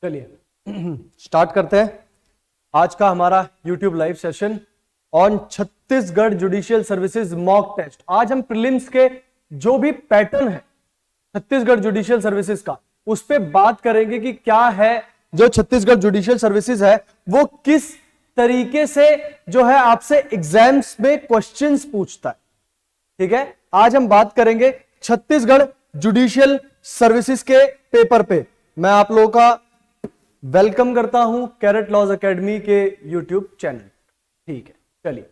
चलिए स्टार्ट करते हैं आज का हमारा YouTube live session on Chhattisgarh judicial services mock test. आज हम प्रीलिम्स के जो भी पैटर्न है छत्तीसगढ़ जुडिशियल सर्विसेज का उस पे बात करेंगे कि क्या है जो छत्तीसगढ़ जुडिशियल सर्विसेज है वो किस तरीके से जो है आपसे एग्जाम्स में क्वेश्चंस पूछता है। ठीक है, आज हम बात करेंगे छत्तीसगढ़ जुडिशियल सर्विसेज के पेपर पे। मैं आप लोगों का वेलकम करता हूं कैरेट लॉज एकेडमी के यूट्यूब चैनल। ठीक है, चलिए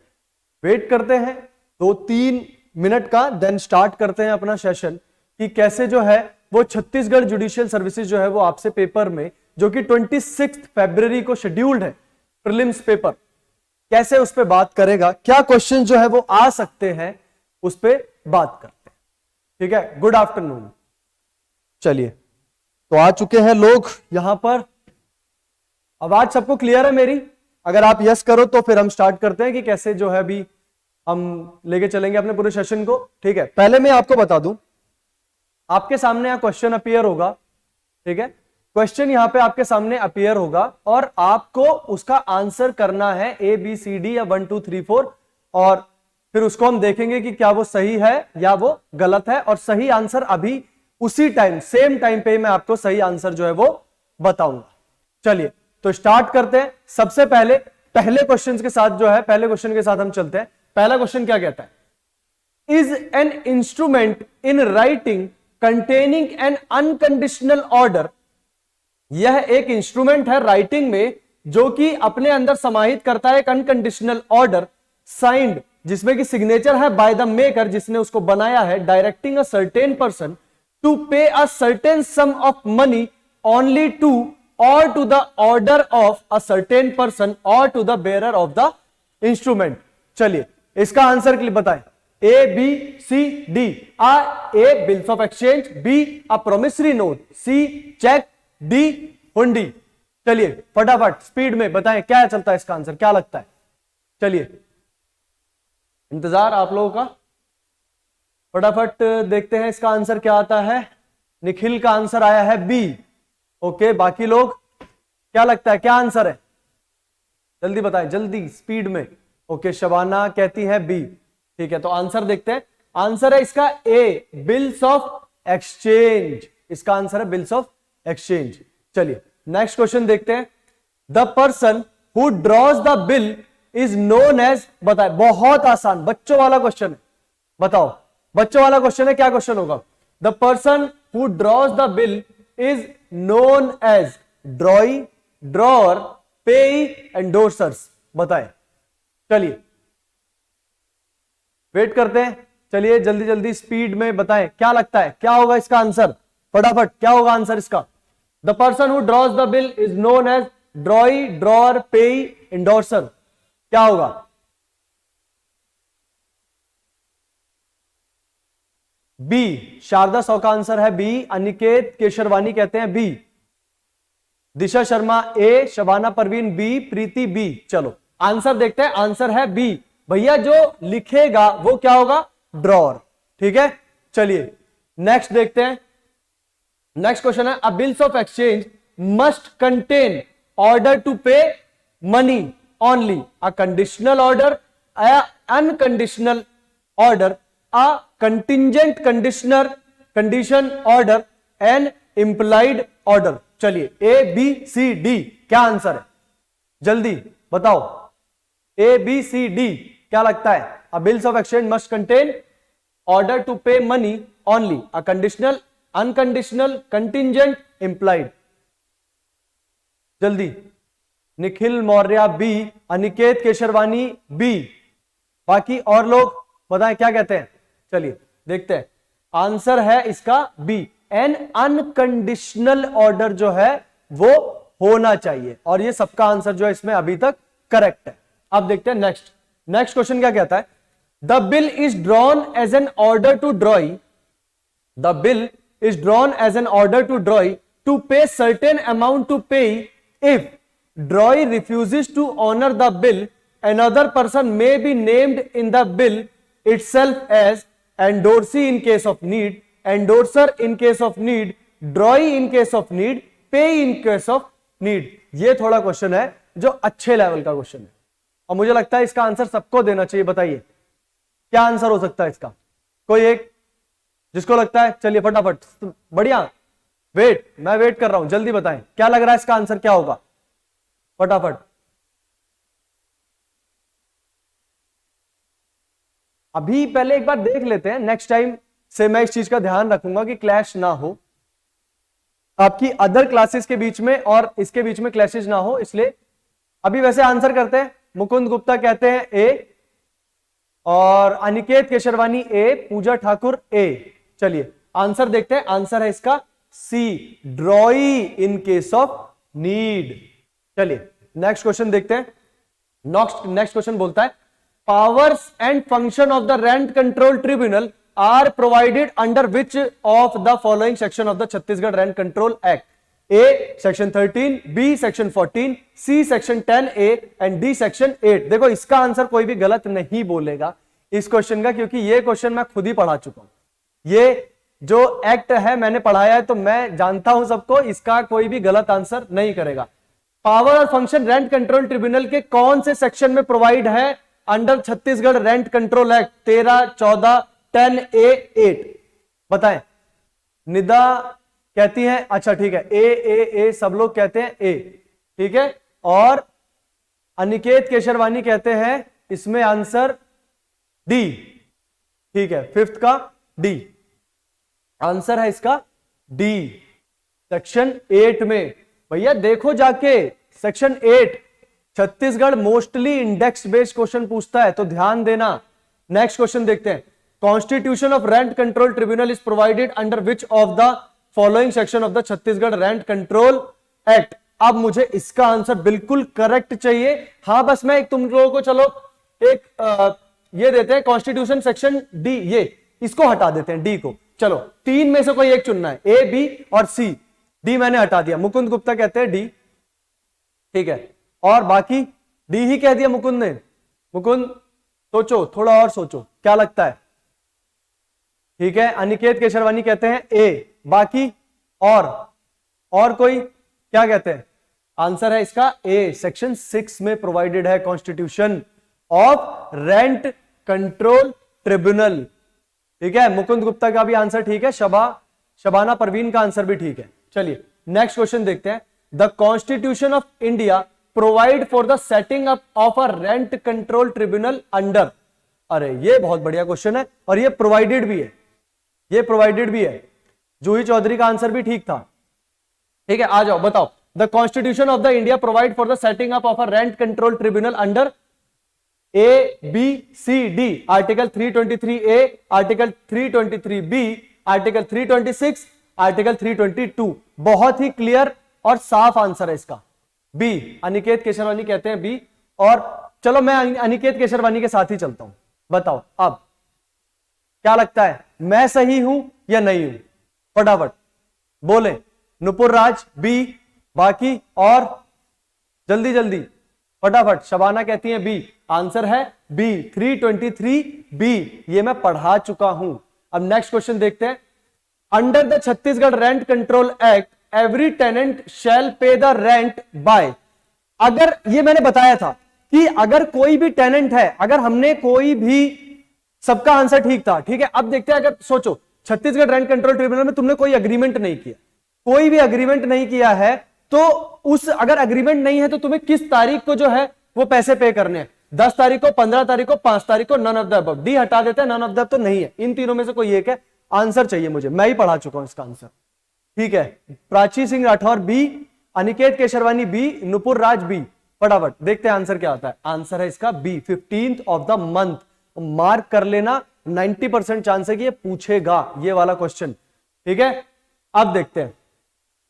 वेट करते हैं 2-3 मिनट का, देन स्टार्ट करते हैं अपना सेशन कि कैसे जो है वो छत्तीसगढ़ जुडिशियल सर्विसेज जो है वो आपसे पेपर में जो कि 26 फरवरी को शेड्यूल्ड है प्रीलिम्स पेपर, कैसे उस पर बात करेगा, क्या क्वेश्चन जो है वो आ सकते हैं उस पर बात करते हैं। ठीक है, गुड आफ्टरनून। चलिए तो आ चुके हैं लोग यहां पर। आवाज सबको क्लियर है मेरी? अगर आप यस करो तो फिर हम स्टार्ट करते हैं कि कैसे जो है अभी हम लेके चलेंगे अपने पूरे सेशन को। ठीक है, पहले मैं आपको बता दूं, आपके सामने यहां क्वेश्चन अपीयर होगा। ठीक है, क्वेश्चन यहां पे आपके सामने अपीयर होगा और आपको उसका आंसर करना है ABCD या 1 2 3 4 और फिर उसको हम देखेंगे कि क्या वो सही है या वो गलत है। और सही आंसर अभी उसी टाइम सेम टाइम पे मैं आपको सही आंसर जो है वो बताऊंगा। चलिए तो स्टार्ट करते हैं। सबसे पहले पहले क्वेश्चन के साथ जो है पहले क्वेश्चन के साथ हम चलते हैं। पहला क्वेश्चन क्या कहता है? Is an instrument in writing containing N unconditional order. यह एक इंस्ट्रूमेंट है राइटिंग में जो कि अपने अंदर समाहित करता है एक अनकंडीशनल ऑर्डर साइंड, जिसमें कि सिग्नेचर है बाय द मेकर, जिसने उसको बनाया है, directing a certain person to pay a certain sum of money only to or to the order of a certain person or to the bearer of the instrument। चलिए इसका answer के लिए बताएं। A, B, C, D। A bills of exchange, B a promissory note, C check, D हुंडी। चलिए फटाफट speed में बताएं क्या चलता है इसका आंसर, क्या लगता है? चलिए इंतजार आप लोगों का, फटाफट देखते हैं इसका आंसर क्या आता है। निखिल का आंसर आया है B। ओके, बाकी लोग क्या लगता है क्या आंसर है? जल्दी बताएं, जल्दी स्पीड में। ओके, शबाना कहती है बी। ठीक है, तो आंसर देखते हैं। आंसर है इसका ए, बिल्स ऑफ एक्सचेंज। इसका आंसर है बिल्स ऑफ एक्सचेंज। चलिए नेक्स्ट क्वेश्चन देखते हैं। The person who draws the bill is known as. बताए, बहुत आसान बच्चों वाला क्वेश्चन है। बताओ बच्चों वाला क्वेश्चन है, क्या क्वेश्चन होगा? The person who draws the bill is known as ड्रॉई, drawer, पेई, एंडोर्सर्स। बताएं। चलिए वेट करते हैं। चलिए जल्दी जल्दी स्पीड में बताएं क्या लगता है क्या होगा इसका आंसर, फटाफट क्या होगा आंसर इसका? The person who draws the bill is known as drawee, drawer, payee, endorser. क्या होगा? बी, शारदा सौ का आंसर है बी। अनिकेत केशरवानी कहते हैं बी। दिशा शर्मा ए, शबाना परवीन बी, प्रीति बी। चलो आंसर देखते हैं। आंसर है बी। भैया जो लिखेगा वो क्या होगा? ड्रॉअर। ठीक है, चलिए नेक्स्ट देखते हैं। नेक्स्ट क्वेश्चन है, a bills of exchange must contain order to pay money only, a conditional order, unconditional order, a contingent conditioner condition order and implied order। चलिए A, B, C, D क्या answer है? जल्दी बताओ। A, B, C, D क्या लगता है? A bills of exchange must contain order to pay money only, a conditional, unconditional, contingent, implied। जल्दी। Nikhil Maurya B, Aniket Kesharwani B, बाकी और लोग बताएं क्या कहते हैं। चलिए देखते हैं। आंसर है इसका बी, एन अनकंडीशनल ऑर्डर जो है वो होना चाहिए, और ये सबका आंसर जो है इसमें अभी तक करेक्ट है। अब देखते हैं नेक्स्ट क्वेश्चन क्या कहता है। The bill is drawn as an order to drawee, the bill is drawn as an order to drawee to pay certain amount to pay if drawee refuses to honour the bill, another person may be named in the bill itself as endorsee in case of need, endorser in case of need, drawee in case of need, pay in case of need. ये थोड़ा question है जो अच्छे level का question है और मुझे लगता है इसका आंसर सबको देना चाहिए। बताइए क्या आंसर हो सकता है इसका, कोई एक जिसको लगता है। चलिए फटाफट, बढ़िया, वेट, मैं वेट कर रहा हूं, जल्दी बताएं क्या लग रहा है इसका आंसर क्या होगा, फटाफट। अभी पहले एक बार देख लेते हैं, नेक्स्ट टाइम से मैं इस चीज का ध्यान रखूंगा कि क्लैश ना हो आपकी अदर क्लासेस के बीच में और इसके बीच में क्लैशेस ना हो, इसलिए अभी वैसे आंसर करते हैं। मुकुंद गुप्ता कहते हैं ए, और अनिकेत केशरवानी ए, पूजा ठाकुर ए। चलिए आंसर देखते हैं, आंसर है इसका C, drawee in case of need. चलिए नेक्स्ट क्वेश्चन देखते हैं। नेक्स्ट क्वेश्चन बोलता है powers and function of the rent control tribunal are provided under which of the following section of the Chhattisgarh Rent Control Act? A section 13, B section 14, C section 10A and D section 8। देखो इसका answer कोई भी गलत नहीं बोलेगा इस question का, क्योंकि ये क्वेश्चन मैं खुद ही पढ़ा चुका हूं। ये जो एक्ट है मैंने पढ़ाया है, तो मैं जानता हूं सबको, इसका कोई भी गलत आंसर नहीं करेगा। पावर और फंक्शन रेंट कंट्रोल ट्रिब्यूनल के कौन से सेक्शन में प्रोवाइड है under Chhattisgarh rent control act? 13, 14, 10A, 8 बताएं। निदा कहती है अच्छा ठीक है, ए सब लोग कहते हैं ए, ठीक है, और अनिकेत केशरवानी कहते हैं इसमें आंसर डी, ठीक है, फिफ्थ का डी आंसर है इसका, डी सेक्शन 8 में। भैया देखो जाके section 8, Chhattisgarh mostly index based question पूछता है, तो ध्यान देना। नेक्स्ट क्वेश्चन देखते हैं। Constitution of rent control tribunal is provided under which of the following section of the Chhattisgarh rent control act? अब मुझे इसका आंसर बिल्कुल करेक्ट चाहिए। हाँ बस मैं तुम लोगों को चलो एक ये देते हैं, कॉन्स्टिट्यूशन सेक्शन डी, ये इसको हटा देते हैं डी को। चलो तीन में से कोई एक चुनना है, ए, बी और सी। डी मैंने हटा दिया, मुकुंद गुप्ता कहते हैं डी, ठीक है, और बाकी डी ही कह दिया मुकुंद ने। मुकुंद सोचो, थोड़ा और सोचो क्या लगता है, ठीक है। अनिकेत केशरवानी कहते हैं ए, बाकी और कोई क्या कहते हैं? आंसर है इसका ए, सेक्शन 6 में प्रोवाइडेड है constitution of rent control tribunal, ठीक है। मुकुंद गुप्ता का भी आंसर ठीक है, शबाना परवीन का आंसर भी ठीक है। चलिए नेक्स्ट क्वेश्चन देखते हैं। The constitution of India provide for the setting up of a rent control tribunal under. अरे ये बहुत बढ़िया क्वेश्चन है और ये प्रोवाइडेड भी है, ये प्रोवाइडेड भी है। जूही चौधरी का आंसर भी ठीक था, ठीक है। आ जाओ बताओ। The constitution of the India provide for the setting up of a rent control tribunal under A, B, C, D. Article 323A, article 323B, article 326, article 322। बहुत ही क्लियर और साफ आंसर है इसका बी। अनिकेत केशरवानी कहते हैं बी, और चलो मैं अनिकेत केशरवानी के साथ ही चलता हूं। बताओ अब क्या लगता है, मैं सही हूं या नहीं हूं? फटाफट बोले। नुपुर राज बी, बाकी और जल्दी जल्दी फटाफट। शबाना कहती है बी, आंसर है बी, 323B, ये मैं पढ़ा चुका हूं। अब नेक्स्ट क्वेश्चन देखते हैं। Under the Chhattisgarh rent control act every tenant shall pay the rent bye. अगर ये मैंने बताया था कि अगर कोई भी टेनेंट है, अगर हमने कोई भी, सबका आंसर ठीक था, ठीक है। अब देखते हैं, अगर सोचो छत्तीसगढ़ रेंट कंट्रोल ट्रिब्यूनल में तुमने कोई अग्रीमेंट नहीं किया, कोई भी अग्रीमेंट नहीं किया है, तो उस अगर अग्रीमेंट नहीं है तो तुम्हें किस तारीख को जो है वो पैसे पे करने हैं? 10 तारीख को, 15 तारीख को, 5 तारीख को, none of the above. D हटा देते हैं, नन ऑफ द अबव तो नहीं है, इन तीनों में से कोई एक है। आंसर चाहिए मुझे, मैं ही पढ़ा चुका हूं इसका आंसर, ठीक है। Prachi Singh Rathore B, Aniket Kesharwani B, Nupur Raj B. फटाफट देखते हैं आंसर क्या आता है। आंसर है इसका B, 15th of the month. Mark कर लेना, 90% चांस है कि ये पूछेगा ये वाला क्वेश्चन, ठीक है। अब देखते हैं।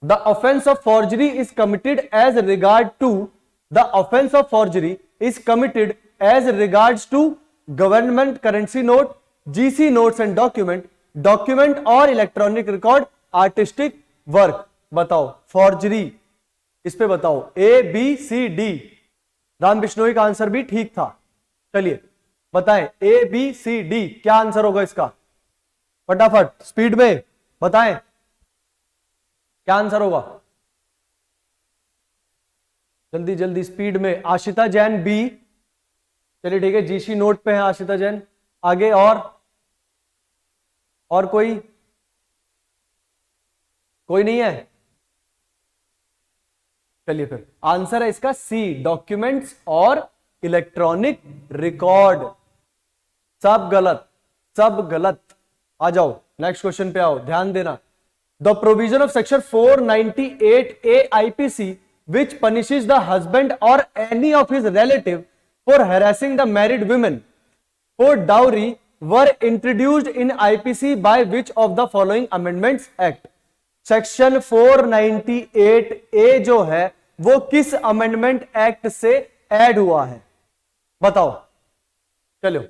The offence of forgery is committed as regard to, the offence of forgery is committed as regards to government currency note, GC notes and document और इलेक्ट्रॉनिक रिकॉर्ड, आर्टिस्टिक वर्क। बताओ फॉर्जरी, इस पे बताओ A, B, C, D. Ram Bishnoi का answer भी ठीक था। चलिए बताएं ए, बी, सी, डी क्या आंसर होगा इसका? फटाफट स्पीड में बताएं क्या आंसर होगा। जल्दी जल्दी स्पीड में। आशिता जैन बी, चलिए ठीक है, जीसी नोट पे है आशिता जैन। आगे और कोई नहीं है? चलिए फिर आंसर है इसका सी, डॉक्यूमेंट्स और इलेक्ट्रॉनिक रिकॉर्ड। सब गलत, सब गलत। आ जाओ नेक्स्ट क्वेश्चन पे आओ, ध्यान देना। The provision of section 498A IPC which punishes the husband or any of his relative for harassing the married women for dowry were introduced in IPC by which of the following amendments act? Section 498A जो है वो किस amendment act से add हुआ है बताओ। चलो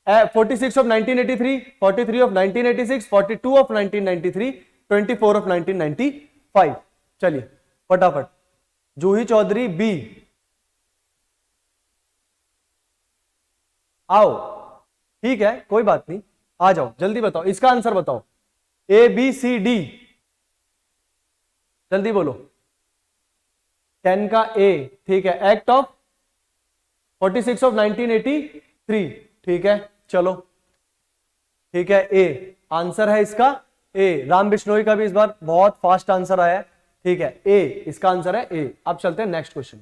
46 of 1983, 43 of 1986, 42 of 1993, 24 of 1995। चलिए फटाफट। जूही चौधरी बी, आओ ठीक है कोई बात नहीं, आ जाओ जल्दी बताओ, इसका आंसर बताओ। ए बी सी डी, जल्दी बोलो। 10 का ए, ठीक है। एक्ट ऑफ 46 ऑफ 1983, ठीक है चलो ठीक है। ए आंसर है इसका ए। राम बिश्नोई का भी इस बार बहुत फास्ट आंसर आया है, ठीक है ए इसका आंसर है ए। अब चलते हैं next question.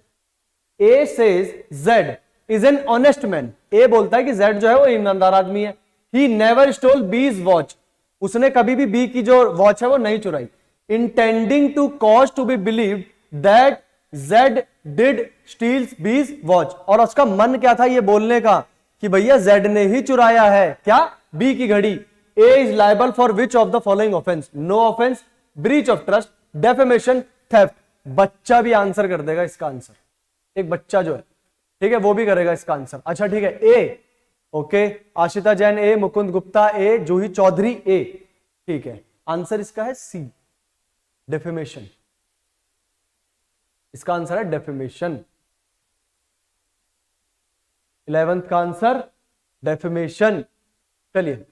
A says Z is an honest man. A बोलता है कि जेड जो है वो ईमानदार आदमी है। ही नेवर स्टोल बीज वॉच, उसने कभी भी बी की जो वॉच है वो नहीं चुराई। Intending to cause to be believe that Z did steals B's watch, और उसका मन क्या था ये बोलने का कि भैया जेड ने ही चुराया है क्या बी की घड़ी। A is liable for which of the following offence? No offence, breach of trust, defamation, theft. बच्चा भी आंसर कर देगा इसका आंसर, एक बच्चा जो है ठीक है वो भी करेगा इसका आंसर। अच्छा ठीक है A, okay. Ashita Jain A, Mukund Gupta A, Juhi Chaudhary A, ठीक है। आंसर इसका है सी, डेफेमेशन। इसका आंसर है डेफेमेशन। 11th का आंसर डेफेमेशन। चलिए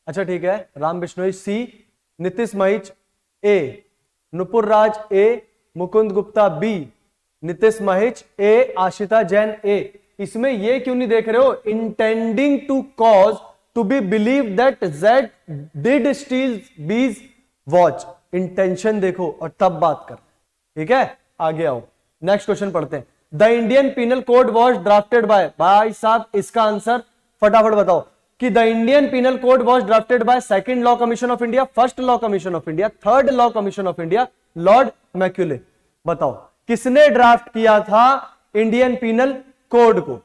अच्छा ठीक है। Ram Bishnoi C, Nitish Mahich A, Nupur Raj A, Mukund Gupta B, Nitish Mahich A, Ashita Jain A. इसमें ये क्यों नहीं देख रहे हो? Intending to cause to be believe that Z did steal बीज वॉच। इंटेंशन देखो और तब बात कर, ठीक है। आगे आओ नेक्स्ट क्वेश्चन पढ़ते हैं। The Indian Penal Code was drafted by, भाई साहब इसका आंसर फटाफट बताओ कि the Indian Penal Code was drafted by second Law Commission of India, first Law Commission of India, third Law Commission of India, Lord Macaulay. बताओ किसने draft किया था इंडियन पीनल कोड को?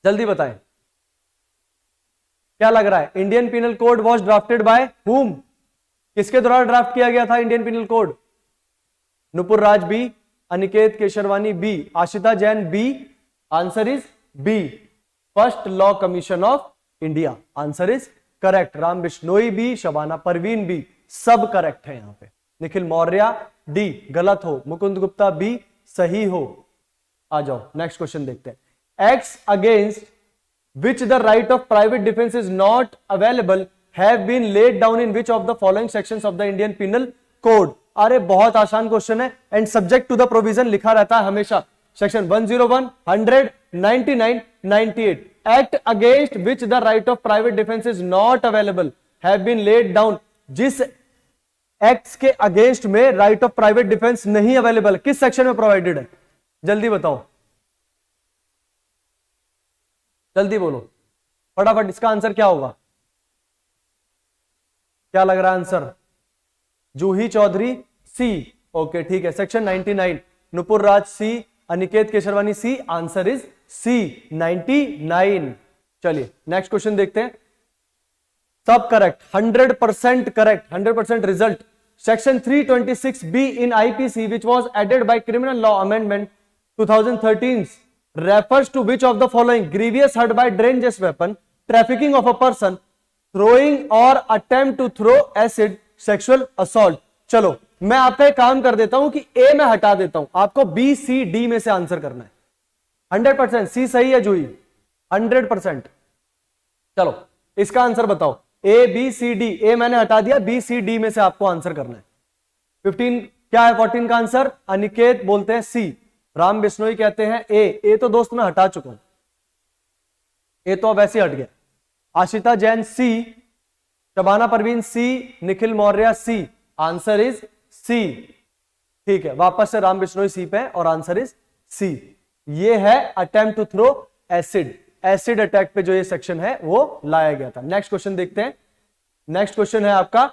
जल्दी बताएं क्या लग रहा है। Indian Penal Code was drafted by whom? किसके द्वारा ड्राफ्ट किया गया था Indian Penal Code? Nupur Raj B, Aniket Kesharwani B, Ashita Jain B. Answer is B, first Law Commission of India. Answer is correct. Ram Bishnoi B, Shabana Parveen B, सब करेक्ट है यहां पे। निखिल मौर्य डी गलत हो, मुकुंद गुप्ता बी सही हो। आ जाओ नेक्स्ट क्वेश्चन देखते हैं। Acts against which the right of private defence is not available have been laid down in which of the following sections of the Indian Penal Code? अरे बहुत आसान क्वेश्चन है and subject to the provision लिखा रहता है हमेशा। Section 101, 100, 99, 98। Act against which the right of private defence is not available have been laid down. जिस acts के अगेंस्ट में राइट ऑफ प्राइवेट डिफेंस नहीं अवेलेबल, किस सेक्शन में प्रोवाइडेड है? जल्दी बताओ, जल्दी बोलो फटाफट। इसका आंसर क्या होगा? क्या लग रहा है answer? Juhi Chaudhary C, okay ठीक है। Section 99, Nupur Raj C, Aniket Kesharwani C. Answer is C, 99। चलिए नेक्स्ट क्वेश्चन देखते हैं। सब correct, 100% correct, 100% result. Section 326B in IPC which was added by criminal law amendment 2013 refers to which of the following? Grievous hurt by dangerous weapon, trafficking of a person, throwing or attempt to throw acid, sexual assault। चलो मैं आपका एक काम कर देता हूं कि ए में हटा देता हूं, आपको बी सी डी में से आंसर करना है। 100% सी सही है जूही, 100%। चलो इसका आंसर बताओ। ए बी सी डी, ए मैंने हटा दिया, बी सी डी में से आपको आंसर करना है। 15 क्या है 14 का आंसर? अनिकेत बोलते हैं सी, राम बिश्नोई कहते हैं ए तो दोस्त मैं हटा चुका हूं, ए तो अब ऐसे हट गया। आशिता जैन सी, शबाना परवीन सी, निखिल मौर्य सी, आंसर इज सी। ठीक है, वापस से राम बिश्नोई सी पे और आंसर इज सी। ये है attempt to throw acid attack पे जो ये सेक्शन है वो लाया गया था। नेक्स्ट क्वेश्चन देखते हैं। नेक्स्ट क्वेश्चन है आपका,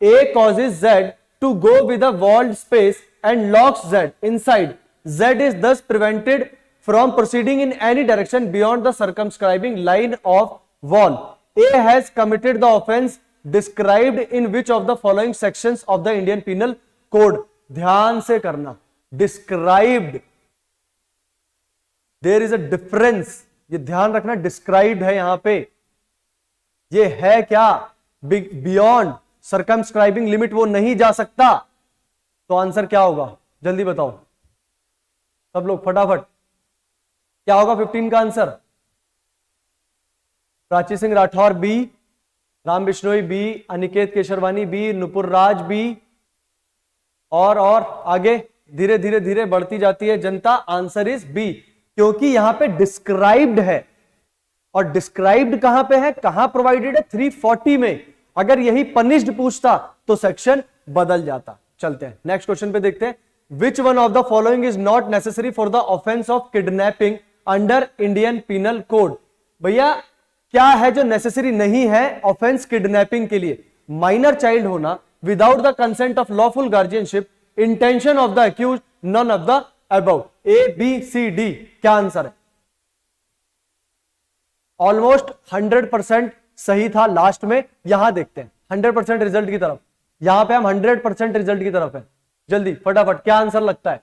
A causes Z to go with a walled space and locks Z inside, Z is thus prevented from proceeding in any direction beyond the circumscribing line of wall. A has committed the offence described in which of the following sections of the Indian penal code. ध्यान से करना, described, there is a difference, ये ध्यान रखना, described है यहां पे, ये है क्या? बियॉन्ड सर्कमस्क्राइबिंग लिमिट वो नहीं जा सकता। तो आंसर क्या होगा? जल्दी बताओ सब लोग फटाफट, क्या होगा 15 का answer? Prachi Singh Rathore B, Ram Bishnoi B, Aniket Kesharwani B, Nupur Raj B, और आगे धीरे धीरे धीरे बढ़ती जाती है जनता। आंसर इज बी, क्योंकि यहां पे डिस्क्राइब्ड है, और डिस्क्राइब्ड कहां पे है, कहां प्रोवाइडेड है? 340 में। अगर यही पनिश्ड पूछता तो सेक्शन बदल जाता। चलते हैं नेक्स्ट क्वेश्चन पे, देखते हैं। विच one of the following is not necessary for the offence of kidnapping under Indian penal code? भैया क्या है जो नेसेसरी नहीं है ऑफेंस किडनैपिंग के लिए? माइनर चाइल्ड होना, without the consent of lawful guardianship, intention of the accused, none of the above. A B C D, क्या आंसर है? ऑलमोस्ट 100% सही था लास्ट में। यहां देखते हैं 100% रिजल्ट की तरफ, यहां पे हम 100% रिजल्ट की तरफ है। जल्दी फटाफट, क्या आंसर लगता है?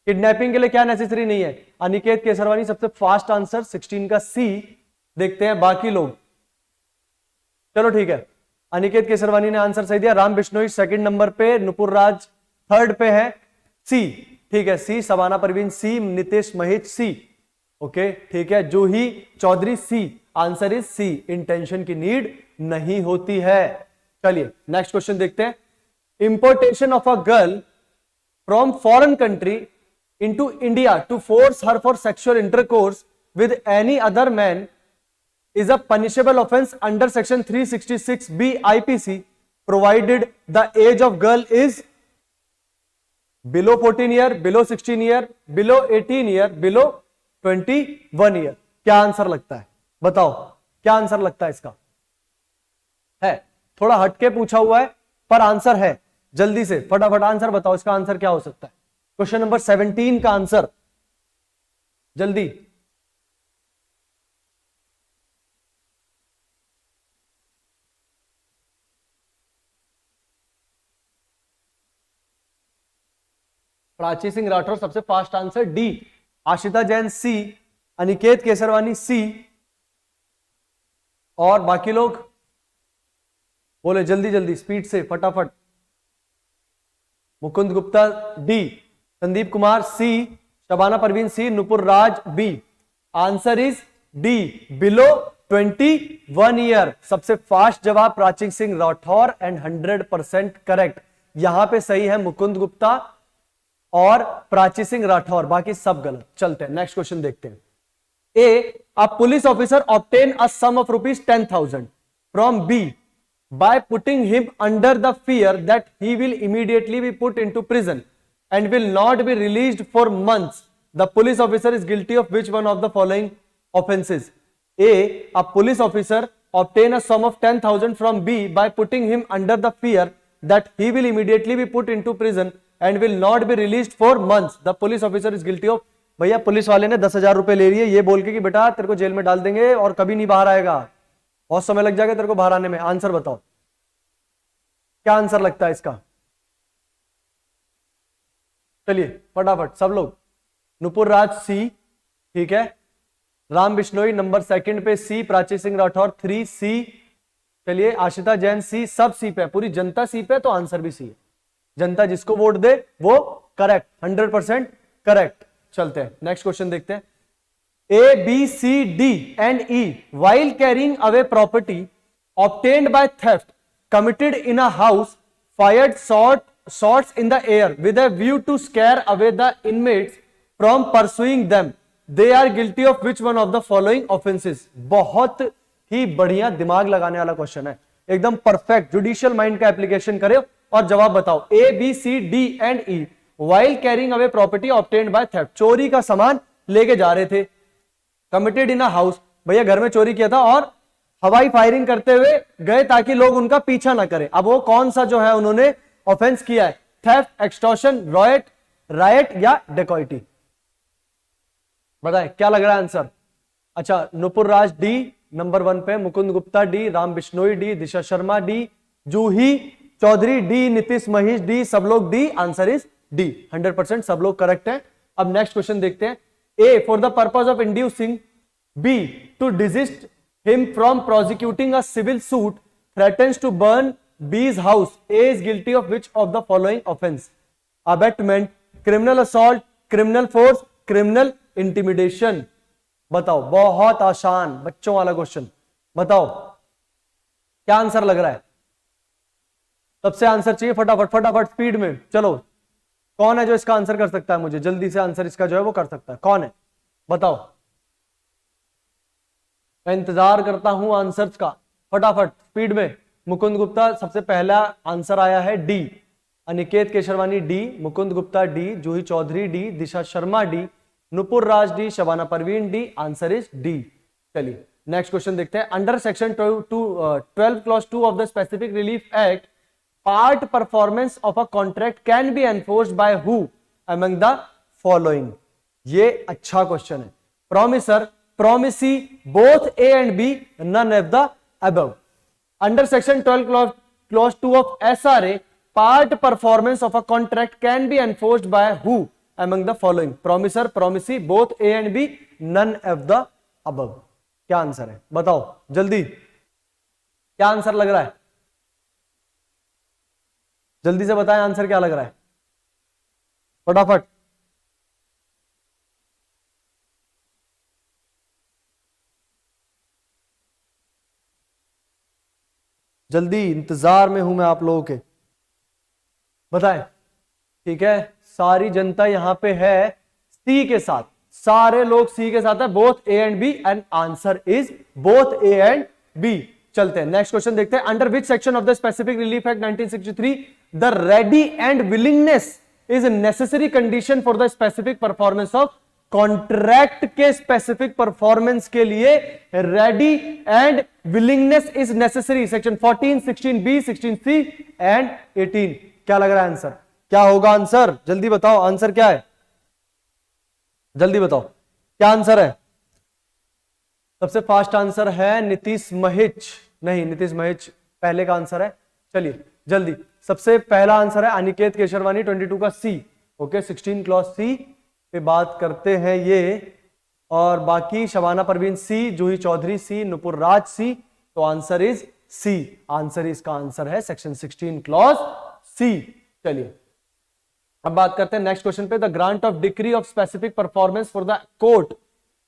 किडनैपिंग के लिए क्या नेसेसरी नहीं है? अनिकेत केसरवानी सबसे फास्ट आंसर, 16 का सी। देखते हैं बाकी लोग। चलो ठीक है, अनिकेत केसरवानी ने आंसर सही दिया, राम बिश्नोई सेकंड नंबर पे, नुपुर राज थर्ड पे है, सी। ठीक है, C, Sabana Parveen C, Nitesh Mahesh C. Okay ठीक है, Juhi Chaudhary C, answer is C, intention की नीड नहीं होती है। चलिए नेक्स्ट क्वेश्चन देखते हैं। Importation of a girl from foreign country into India to force her for sexual intercourse with any other man is a punishable offense under section 366B IPC provided the age of girl is below 14 year, below 16 year, below 18 year, below 21 year। क्या answer लगता है? बताओ क्या answer लगता है इसका? है थोड़ा हटके पूछा हुआ है पर आंसर है, जल्दी से फटाफट आंसर बताओ, इसका आंसर क्या हो सकता है? क्वेश्चन नंबर 17 का आंसर जल्दी। प्राची सिंह राठौर सबसे fast answer D, Ashita Jain C, Aniket Kesarwani C, और बाकी लोग बोले जल्दी जल्दी स्पीड से फटाफट। Mukund Gupta D, Sandeep Kumar C, Shabana Parveen C, Nupur Raj B. Answer is D, below 21 year. सबसे फास्ट जवाब प्राची सिंह राठौर एंड 100% करेक्ट। यहां पे सही है मुकुंद गुप्ता और प्राची सिंह राठौर, बाकी सब गलत। चलते हैं नेक्स्ट क्वेश्चन देखते हैं। A police officer obtain a sum of rupees 10,000 from B by putting him under the fear that he will immediately be put into prison and will not be released for months. The police officer is guilty of which one of the following offenses? A police officer obtain a sum of 10,000 from B by putting him under the fear that he will immediately be put into prison and will not be released for months. The police officer is guilty of, भैया police वाले ने 10,000 रुपए ले लिए ये बोल के कि बेटा तेरे को जेल में डाल देंगे और कभी नहीं बाहर आएगा, बहुत समय लग जाएगा तेरे को बाहर आने में। आंसर बताओ क्या आंसर लगता है इसका? चलिए फटाफट सब लोग। नुपुर राज सी, ठीक है, राम बिश्नोई नंबर सेकंड पे सी, प्राची सिंह राठौर 3 सी, चलिए आशिता जैन सी, सब सी पे, पूरी जनता सी पे, तो आंसर भी सी है। जनता जिसको वोट दे वो करेक्ट, 100% करेक्ट। चलते हैं नेक्स्ट क्वेश्चन देखते हैं। A B C D and E while carrying away property obtained by theft committed in a house fired shot shots in the air with a view to scare away the inmates from pursuing them, they are guilty of which one of the following offences. बहुत ही बढ़िया दिमाग लगाने वाला क्वेश्चन है, एकदम perfect, judicial mind का एप्लीकेशन करे और जवाब बताओ। A B C D and E while carrying away property obtained by theft, चोरी का सामान लेके जा रहे थे। कमिटेड इन अ हाउस, भैया घर में चोरी किया था और हवाई फायरिंग करते हुए गए ताकि लोग उनका पीछा ना करें। अब वो कौन सा जो है उन्होंने ऑफेंस किया है, थेफ्ट, एक्सटॉर्शन, रायट या डेकॉइटी? बताएं क्या लग रहा है आंसर। अच्छा, नुपुर राज डी नंबर 1 पे, Mukund Gupta D, Ram Bishnoi D, Disha Sharma D, Juhi Chaudhary D, Nitish Mahesh D, सब लोग डी। आंसर इज डी, 100% सब लोग करेक्ट है। अब नेक्स्ट क्वेश्चन देखते हैं। A for the purpose of inducing, B to desist him from prosecuting a civil suit threatens to burn B's house, A is guilty of which of the following offence? Abetment, criminal assault, criminal force, criminal intimidation. बताओ, बहुत आसान बच्चों वाला question, बताओ क्या answer लग रहा है। सबसे आंसर चाहिए फटाफट फटाफट स्पीड में, चलो कौन है जो इसका आंसर कर सकता है, मुझे जल्दी से आंसर इसका जो है वो कर सकता है, कौन है बताओ। मैं इंतजार करता हूं आंसर्स का, फटाफट स्पीड में। मुकुंद गुप्ता सबसे पहला आंसर आया है D, Aniket Kesharwani D, Mukund Gupta D, Juhi Chaudhary D, Disha Sharma D, Nupur Raj D, Shabana Parveen D. Answer is D. चलिए नेक्स्ट क्वेश्चन देखते हैं। Under section 12 clause 2 of the specific relief act, part performance of a contract can be enforced by who among the following? ये अच्छा question है। Promisor, promisee, both A and B, none of the above. Under section 12 clause 2 of SRA, part performance of a contract can be enforced by who among the following? Promisor, promisee, both A and B, none of the above. क्या answer है बताओ जल्दी, क्या answer लग रहा है, जल्दी से बताएं आंसर क्या लग रहा है फटाफट। जल्दी, इंतजार में हूं मैं आप लोगों के, बताएं। ठीक है, सारी जनता यहां पे है सी के साथ, सारे लोग सी के साथ है, both A and B, and answer is both A and B. चलते हैं नेक्स्ट क्वेश्चन देखते हैं। Under which section of the specific relief act 1963 the ready and willingness is necessary condition for the specific performance of contract? के specific performance के लिए ready and willingness is necessary. Section 14, 16B, 16C and 18। क्या लग रहा है answer, क्या होगा answer, जल्दी बताओ आंसर क्या है, जल्दी बताओ क्या आंसर है। सबसे फास्ट आंसर है नीतीश महिच, नहीं नीतीश महिच पहले का आंसर है। चलिए जल्दी, सबसे पहला आंसर है अनिकेत केशरवानी 22 का सी। ओके, 16 क्लॉज सी पे बात करते हैं ये, और बाकी शबाना परवीन सी, जूही चौधरी सी, नुपुर राज सी। तो आंसर इज सी, आंसर इसका आंसर है सेक्शन 16 क्लॉज सी। चलिए अब बात करते हैं नेक्स्ट क्वेश्चन पे। The grant of decree of specific performance for the court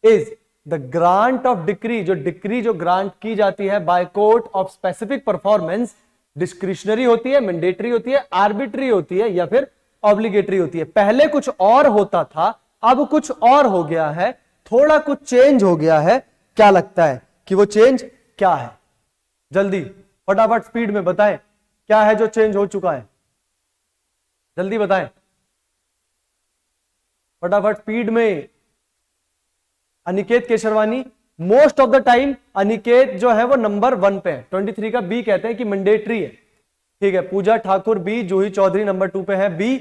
is, the grant of decree, जो डिक्री जो ग्रांट की जाती है by court of specific performance, discretionary होती है, मैंडेटरी होती है, आर्बिट्री होती है, या फिर ऑब्लिगेटरी होती है? पहले कुछ और होता था, अब कुछ और हो गया है, थोड़ा कुछ चेंज हो गया है। क्या लगता है कि वो चेंज क्या है? जल्दी फटाफट स्पीड में बताएं, क्या है जो चेंज हो चुका है, जल्दी बताएं फटाफट स्पीड में। Aniket Kesharwani, most of the time Aniket जो है वो नंबर 1 पे है, 23 का बी कहते हैं कि मैंडेटरी है। ठीक है, पूजा ठाकुर बी, जूही चौधरी नंबर 2 पे है B,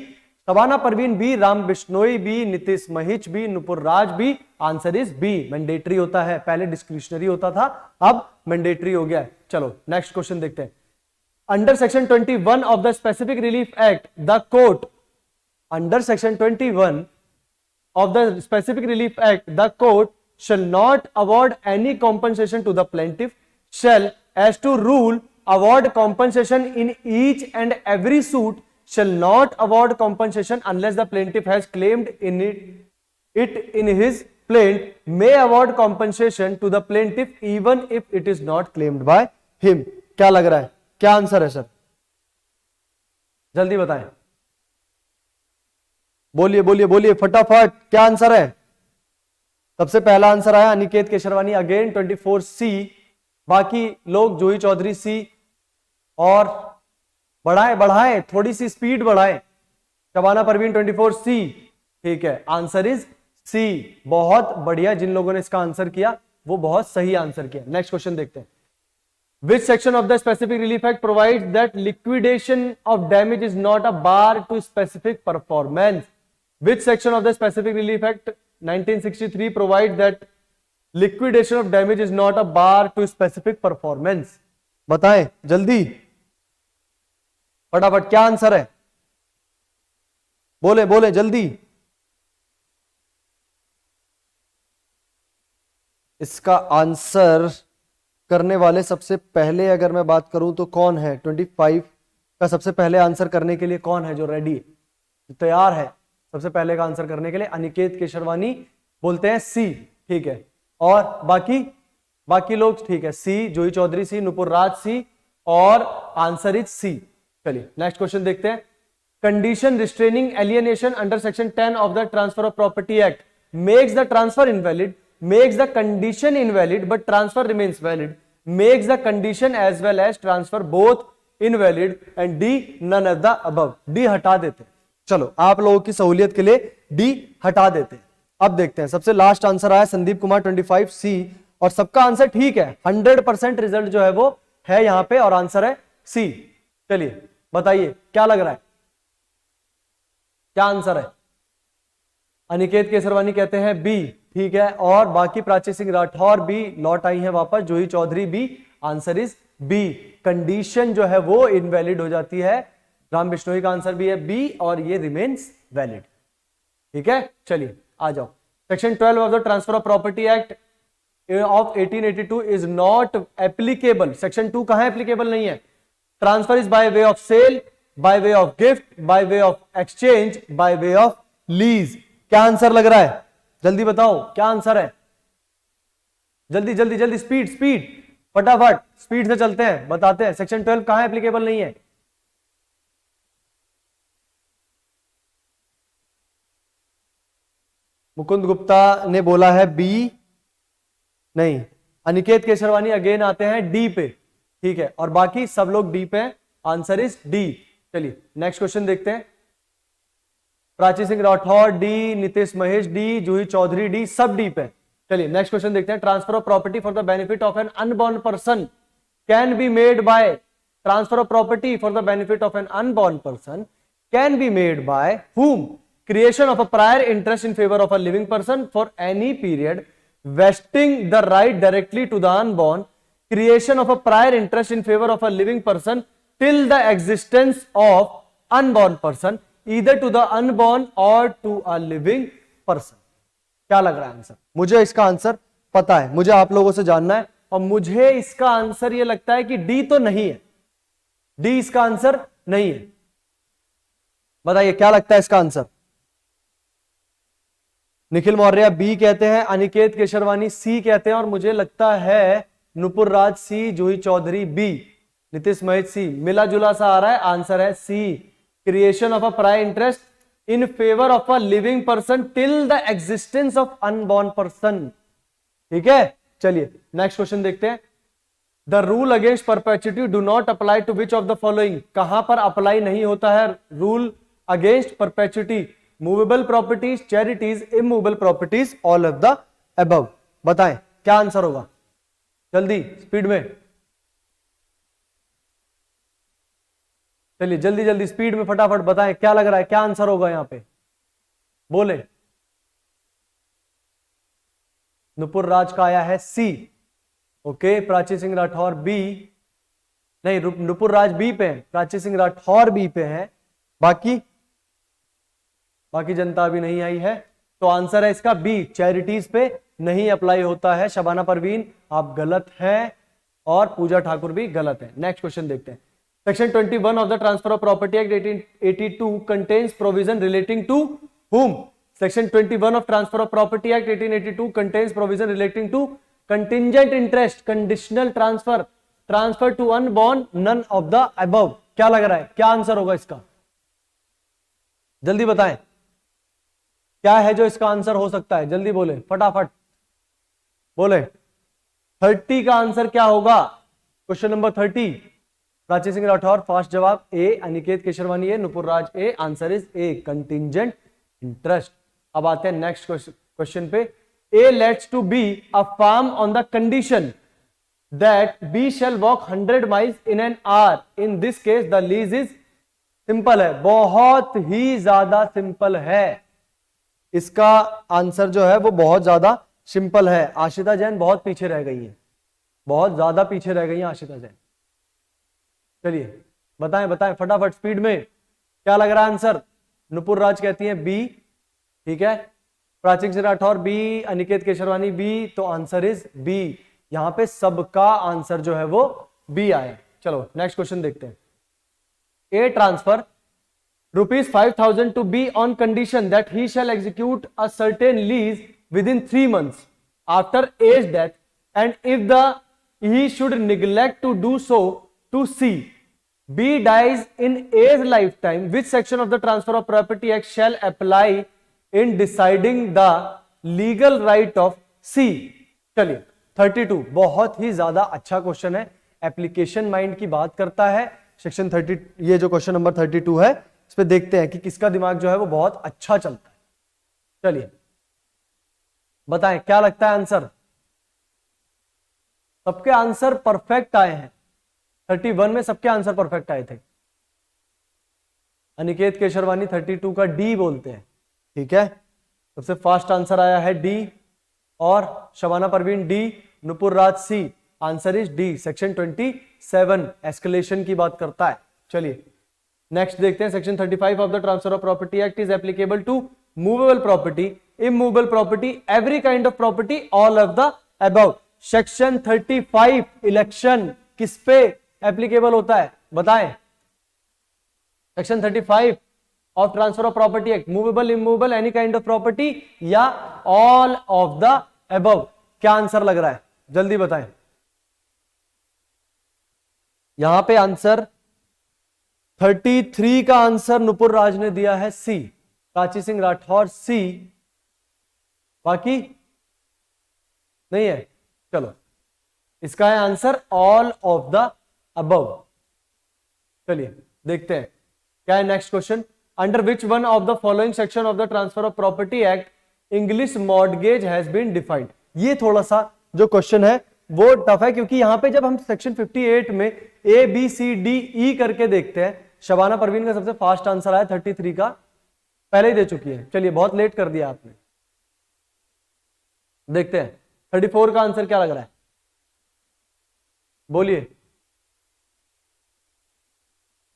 Shabana Parveen B, Ram Bishnoi B, Nitish Mahich B, Nupur Raj B. Answer is B, mandatory होता है, पहले डिस्क्रिशनरी होता था, अब मैंडेटरी हो गया है। चलो नेक्स्ट क्वेश्चन देखते हैं। Under section 21 of the specific relief act the court, under section 21 of the specific relief act, the court shall not award any compensation to the plaintiff, shall as to rule award compensation in each and every suit, shall not award compensation unless the plaintiff has claimed it in his plaint, may award compensation to the plaintiff even if it is not claimed by him. क्या लग रहा है, क्या answer है sir, जल्दी बताएं। बोलिए बोलिए बोलिए फटाफट, क्या आंसर है? सबसे पहला आंसर आया अनिकेत केशरवानी अगेन 24C, बाकी लोग जूही चौधरी सी, और बढ़ाएं बढ़ाएं थोड़ी सी स्पीड बढ़ाएं। शबाना परवीन 24C, ठीक है, आंसर इज सी। बहुत बढ़िया, जिन लोगों ने इसका आंसर किया वो बहुत सही आंसर किया। नेक्स्ट क्वेश्चन देखते हैं। Which section of the specific relief act provides that liquidation of damage is not a bar to specific performance? Which section of the specific relief act 1963 provides that liquidation of damage is not a bar to specific performance? बताएं जल्दी फटाफट, क्या answer है? बोले बोले जल्दी। इसका answer करने वाले सबसे पहले अगर मैं बात करूं तो कौन है? 25 का सबसे पहले आंसर करने के लिए कौन है जो रेडी है, जो तैयार है सबसे पहले का आंसर करने के लिए? अनिकेत केशरवानी बोलते हैं सी, ठीक है, और बाकी लोग, ठीक है, सी, जूही चौधरी सी, नुपुर राज सी, और आंसर इज सी। चलिए नेक्स्ट क्वेश्चन देखते हैं। Condition restraining alienation under section 10 of the transfer of property act makes the transfer invalid, makes the condition invalid but transfer remains valid, makes the condition as well as transfer both invalid, and D none of the above। D हटा देते हैं, चलो आप लोगों की सहूलियत के लिए D हटा देते हैं। अब देखते हैं, सबसे लास्ट आंसर आया संदीप कुमार 25C, और सबका आंसर ठीक है, 100% रिजल्ट जो है वो है यहां पे, और आंसर है सी। चलिए बताइए क्या लग रहा है, क्या आंसर है? अनिकेत केसरवानी कहते हैं बी, ठीक है, और बाकी प्राची सिंह राठौर भी लौट आई हैं वापस, जूही चौधरी भी, आंसर इज बी। कंडीशन जो है वो इनवैलिड हो जाती है। राम बिश्नोई का आंसर भी है बी, और ये रिमेन्स वैलिड, ठीक है। चलिए आ जाओ, section 12 of the transfer of property act of 1882 is not applicable. Section 2 कहां एप्लीकेबल नहीं है? Transfer is by way of sale, by way of gift, by way of exchange, by way of lease. क्या answer लग रहा है? जल्दी बताओ क्या आंसर है? जल्दी जल्दी जल्दी, स्पीड स्पीड, फटाफट स्पीड से चलते हैं, बताते हैं। सेक्शन 12 कहां एप्लीकेबल नहीं है? मुकुंद गुप्ता ने बोला है बी, नहीं, अनिकेत केशरवानी अगेन आते हैं डी पे, ठीक है, और बाकी सब लोग डी पे, आंसर इज डी। चलिए नेक्स्ट क्वेश्चन देखते हैं। Prachi Singh Rathore D, Nitesh Mahesh D, Juhi Chaudhary D, सब डी पे। चलिए नेक्स्ट क्वेश्चन देखते हैं। Transfer of property for the benefit of an unborn person can be made by, transfer of property for the benefit of an unborn person can be made by whom? Creation of a prior interest in favor of a living person for any period, vesting the right directly to the unborn, creation of a prior interest in favor of a living person till the existence of unborn person, either to the unborn or to a living person। क्या लग रहा है answer? मुझे इसका answer पता है, मुझे आप लोगों से जानना है, और मुझे इसका आंसर यह लगता है कि डी तो नहीं है, डी इसका आंसर नहीं है। बताइए क्या लगता है इसका आंसर? निखिल मौर्य बी कहते हैं, अनिकेत केशरवानी सी कहते हैं, और मुझे लगता है Nupur Raj C, Juhi Chaudhary B, Nitish Mahesh C, मिला जुला सा आ रहा है, आंसर है C. Creation of a prior interest in favour of a living person till the existence of unborn person, ठीक है। चलिए नेक्स्ट क्वेश्चन देखते हैं। The rule against perpetuity do not apply to which of the following? कहां पर apply नहीं होता है rule against perpetuity? Movable properties, charities, immovable properties, all of the above. बताएं क्या आंसर होगा? जल्दी स्पीड में, चलिए जल्दी जल्दी स्पीड में फटाफट बताएं क्या लग रहा है, क्या आंसर होगा यहां पे? बोले। नुपुर राज का आया है C, okay, Prachi Singh Rathore B, नहीं नुपुर राज बी पे है, प्राची सिंह राठौर बी पे है, बाकी जनता भी नहीं आई है, तो आंसर है इसका बी, चैरिटीज पे नहीं अप्लाई होता है। शबाना परवीन आप गलत हैं, और पूजा ठाकुर भी गलत है। नेक्स्ट क्वेश्चन देखते हैं। Section 21 of the transfer of property act 1882 contains provision relating to whom? Section 21 of transfer of property act 1882 contains provision relating to contingent interest, conditional transfer, transfer to unborn, none of the above. क्या लग रहा है क्या answer होगा इसका? जल्दी बताएं। क्या है जो इसका आंसर हो सकता है? जल्दी बोले, फटाफट बोले। 30 का आंसर क्या होगा? Question number 30। Prachi Singh Rathore fast जवाब A, Aniket Kesharwani A, Nupur Raj A, answer is A, contingent interest. अब आते हैं नेक्स्ट क्वेश्चन पे। A lets to B a farm on the condition that B shall walk 100 miles in an hour. In this case the lease is simple है, बहुत ही ज्यादा simple है। इसका answer जो है वो बहुत ज्यादा सिंपल है। आशिता जैन बहुत पीछे रह गई है, बहुत ज्यादा पीछे रह गई है आशिता जैन। चलिए बताएं बताएं फटाफट स्पीड में, क्या लग रहा है आंसर? नुपुर राज कहती है बी, ठीक है। प्राची सिंह राठौर बी, अनिकेत केशरवानी बी, तो आंसर इज बी। यहां पे सबका आंसर जो है वो बी आया। चलो नेक्स्ट क्वेश्चन देखते हैं। A transfer rupees 5,000 to B on condition that he shall execute a certain lease within 3 months after A's death, and if he should neglect to do so to C, B dies in A's lifetime, which section of the Transfer of Property Act shall apply in deciding the legal right of C? चलिए 32 बहुत ही ज्यादा अच्छा question है, application mind की बात करता है। Section 30, ये जो क्वेश्चन नंबर 32 है, इस पे देखते हैं कि किसका दिमाग जो है वो बहुत अच्छा चलता है। चलिए बताएं क्या लगता है आंसर? सबके आंसर परफेक्ट आए हैं। 31 में सबके आंसर परफेक्ट आए थे। अनिकेत केशरवानी 32 का डी बोलते हैं, ठीक है। सबसे फास्ट आंसर आया है डी, और Shabana Parveen D, Nupur Raj C, answer is D. Section 27 escalation की बात करता है। चलिए नेक्स्ट देखते हैं। Section 35 of the transfer of property act is applicable to movable property, immovable property, every kind of property, all of the above. Section 35 election किस पे applicable होता है बताएं? Section 35 of transfer of property act, movable, immovable, any kind of property या all of the above. क्या answer लग रहा है? जल्दी बताएं। यहां पे आंसर 33 का आंसर नुपुर राज ने दिया है सी, प्राची सिंह राठौर सी, बाकी नहीं है। चलो इसका है answer all of the above. चलिए देखते हैं क्या है next question. Under which one of the following section of the transfer of property act English mortgage has been defined. ये थोड़ा सा जो क्वेश्चन है वो टफ है, क्योंकि यहां पे जब हम सेक्शन 58 में ए बी सी डी ई करके देखते हैं, शबाना परवीन का सबसे फास्ट आंसर आया 33 का, पहले ही दे चुकी है। चलिए बहुत लेट कर दिया आपने। देखते हैं 34 का आंसर क्या लग रहा है, बोलिए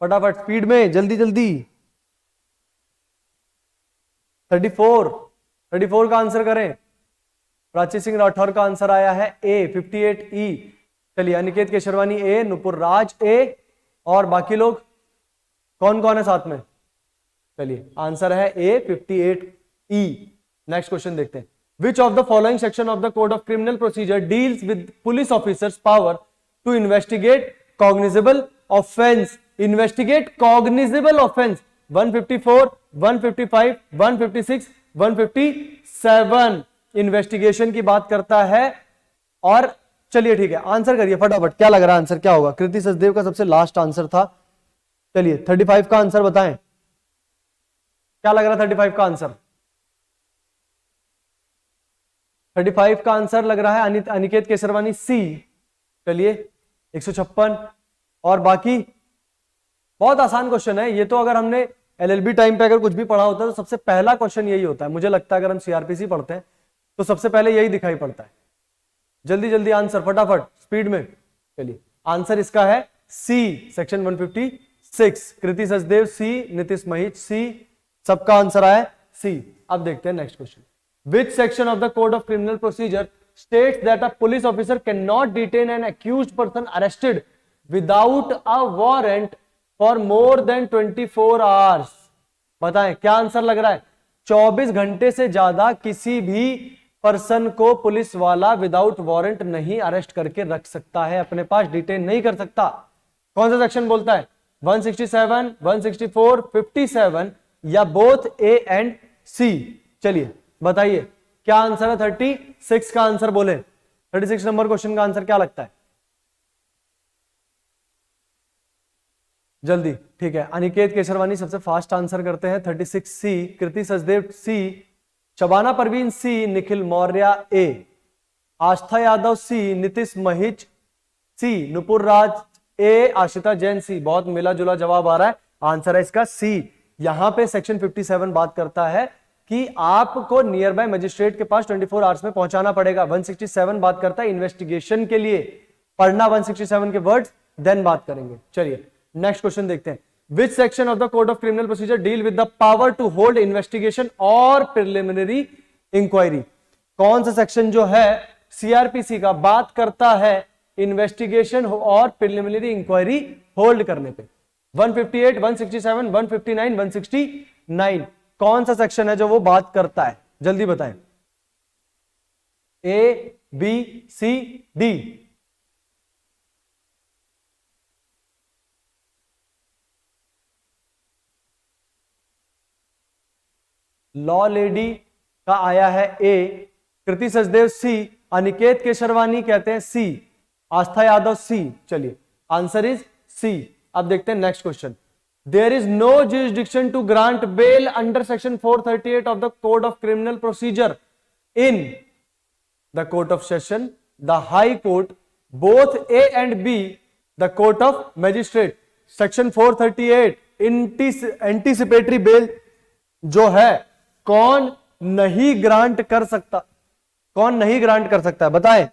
फटाफट स्पीड में, जल्दी जल्दी। 34 का आंसर करें। प्राची सिंह राठौर का आंसर आया है ए 58E। चलिए अनिकेत केशरवानी ए, नुपुर राज ए, और बाकी लोग कौन कौन है साथ में? चलिए आंसर है ए 58E। नेक्स्ट क्वेश्चन देखते हैं। Which of the following section of the code of criminal procedure deals with police officers power to investigate cognizable offence? Investigate cognizable offence 154, 155, 156, 157 investigation की बात करता है। और चलिए ठीक है आंसर करिए फटाफट, क्या लग रहा है आंसर क्या होगा? कृति सचदेव का सबसे लास्ट आंसर था। चलिए 35 का आंसर बताएं, क्या लग रहा है 35 का आंसर? 35 का आंसर लग रहा है अनिकेत केसरवानी सी। चलिए 156, और बाकी बहुत आसान क्वेश्चन है ये तो। अगर हमने एलएलबी टाइम पे अगर कुछ भी पढ़ा होता है तो सबसे पहला क्वेश्चन यही होता है। मुझे लगता है अगर हम सीआरपीसी पढ़ते हैं तो सबसे पहले यही दिखाई पड़ता है। जल्दी जल्दी आंसर फटाफट स्पीड में। चलिए आंसर इसका है C, section 156। Kriti Sachdev C, Nitish Mahit C, सबका आंसर आया सी। अब देखते हैं next question. Which section of the code of criminal procedure states that a police officer can not detain an accused person arrested without a warrant for more than 24 hours? बताएं क्या answer लग रहा है? 24 घंटे से ज्यादा किसी भी पर्सन को पुलिस वाला विदाउट वारंट नहीं अरेस्ट करके रख सकता है, अपने पास डिटेन नहीं कर सकता। कौन सा सेक्शन बोलता है? 167, 164, 57 या बोथ ए एंड सी? चलिए बताइए क्या आंसर है? 36 का आंसर बोले। 36 नंबर क्वेश्चन का आंसर क्या लगता है? जल्दी। ठीक है, अनिकेत केशरवानी सबसे फास्ट आंसर करते हैं 36 सी, कृति सचदेव सी, शबाना परवीन सी, निखिल मौर्य ए, आस्था यादव सी, नीतीश महिच सी, नुपुर राज ए, आशिता जैन सी। बहुत मिला जुला जवाब आ रहा है, आंसर है इसका सी। यहां पे सेक्शन 57 बात करता है कि आपको नियर बाय मजिस्ट्रेट के पास 24 आवर्स में पहुंचाना पड़ेगा। 167 बात करता है इन्वेस्टिगेशन के लिए, पढ़ना 167 के वर्ड्स, देन बात करेंगे। चलिए नेक्स्ट क्वेश्चन देखते हैं। Which section of the code of criminal procedure deal with the power to hold investigation और प्रिलिमिनरी इंक्वायरी? कौन सा सेक्शन जो है सीआरपीसी का बात करता है इन्वेस्टिगेशन और प्रिलिमिनरी इंक्वायरी होल्ड करने पे? 158, 167, 159, 169 कौन सा सेक्शन है जो वो बात करता है? जल्दी बताएं। A, B, C, D. Law lady का आया है ए, कृति सचदेव सी, अनिकेत केशरवानी कहते हैं सी, आस्था यादव सी। चलिए आंसर इज सी। अब देखते हैं next question. There is no jurisdiction to grant bail under section 438 of the code of criminal procedure in the court of session, the high court, both A and B, the court of magistrate. Section 438 anticipatory bail जो है कौन नहीं grant कर सकता? कौन नहीं grant कर सकता है बताएं?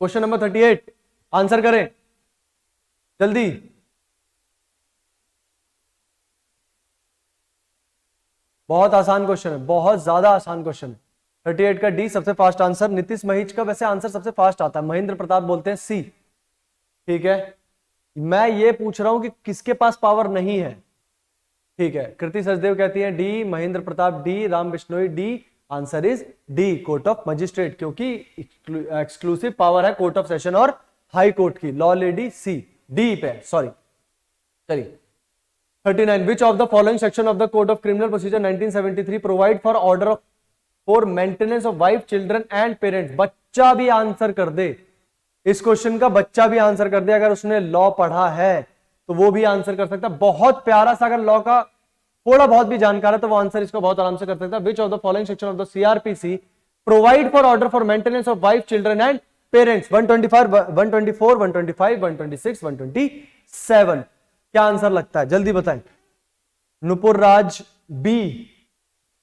क्वेश्चन नंबर 38 आंसर करें जल्दी। बहुत आसान क्वेश्चन है, बहुत ज्यादा आसान क्वेश्चन है। 38 का डी सबसे फास्ट आंसर। नीतीश महिच का वैसे आंसर सबसे फास्ट आता है, महेंद्र प्रताप बोलते हैं सी। ठीक है, मैं ये पूछ रहा हूं कि किसके पास पावर नहीं है। ठीक है, कृति सचदेव कहती है D, Mahendra Pratap D, Ram Bishnoi D. Answer is D, court of magistrate, क्योंकि एक्सक्लूसिव पावर है कोर्ट ऑफ सेशन और हाई कोर्ट की। लॉ लेडी सी, डी पे सॉरी। चलिए 39 which of the following section of the code of criminal procedure 1973 provide for order for maintenance of wife, children and parents? बच्चा भी answer कर दे इस question का, बच्चा भी आंसर कर दे। अगर उसने लॉ पढ़ा है तो वो भी आंसर कर सकता है। बहुत प्यारा सा, अगर लॉ का थोड़ा बहुत भी जानकार है तो वो आंसर इसको बहुत आराम से कर सकता है। which of the following section of the CRPC provide for order for maintenance of wife, children and parents? 125, 124, 125, 126, 127 क्या आंसर लगता है? जल्दी बताएं। नुपुर राज बी।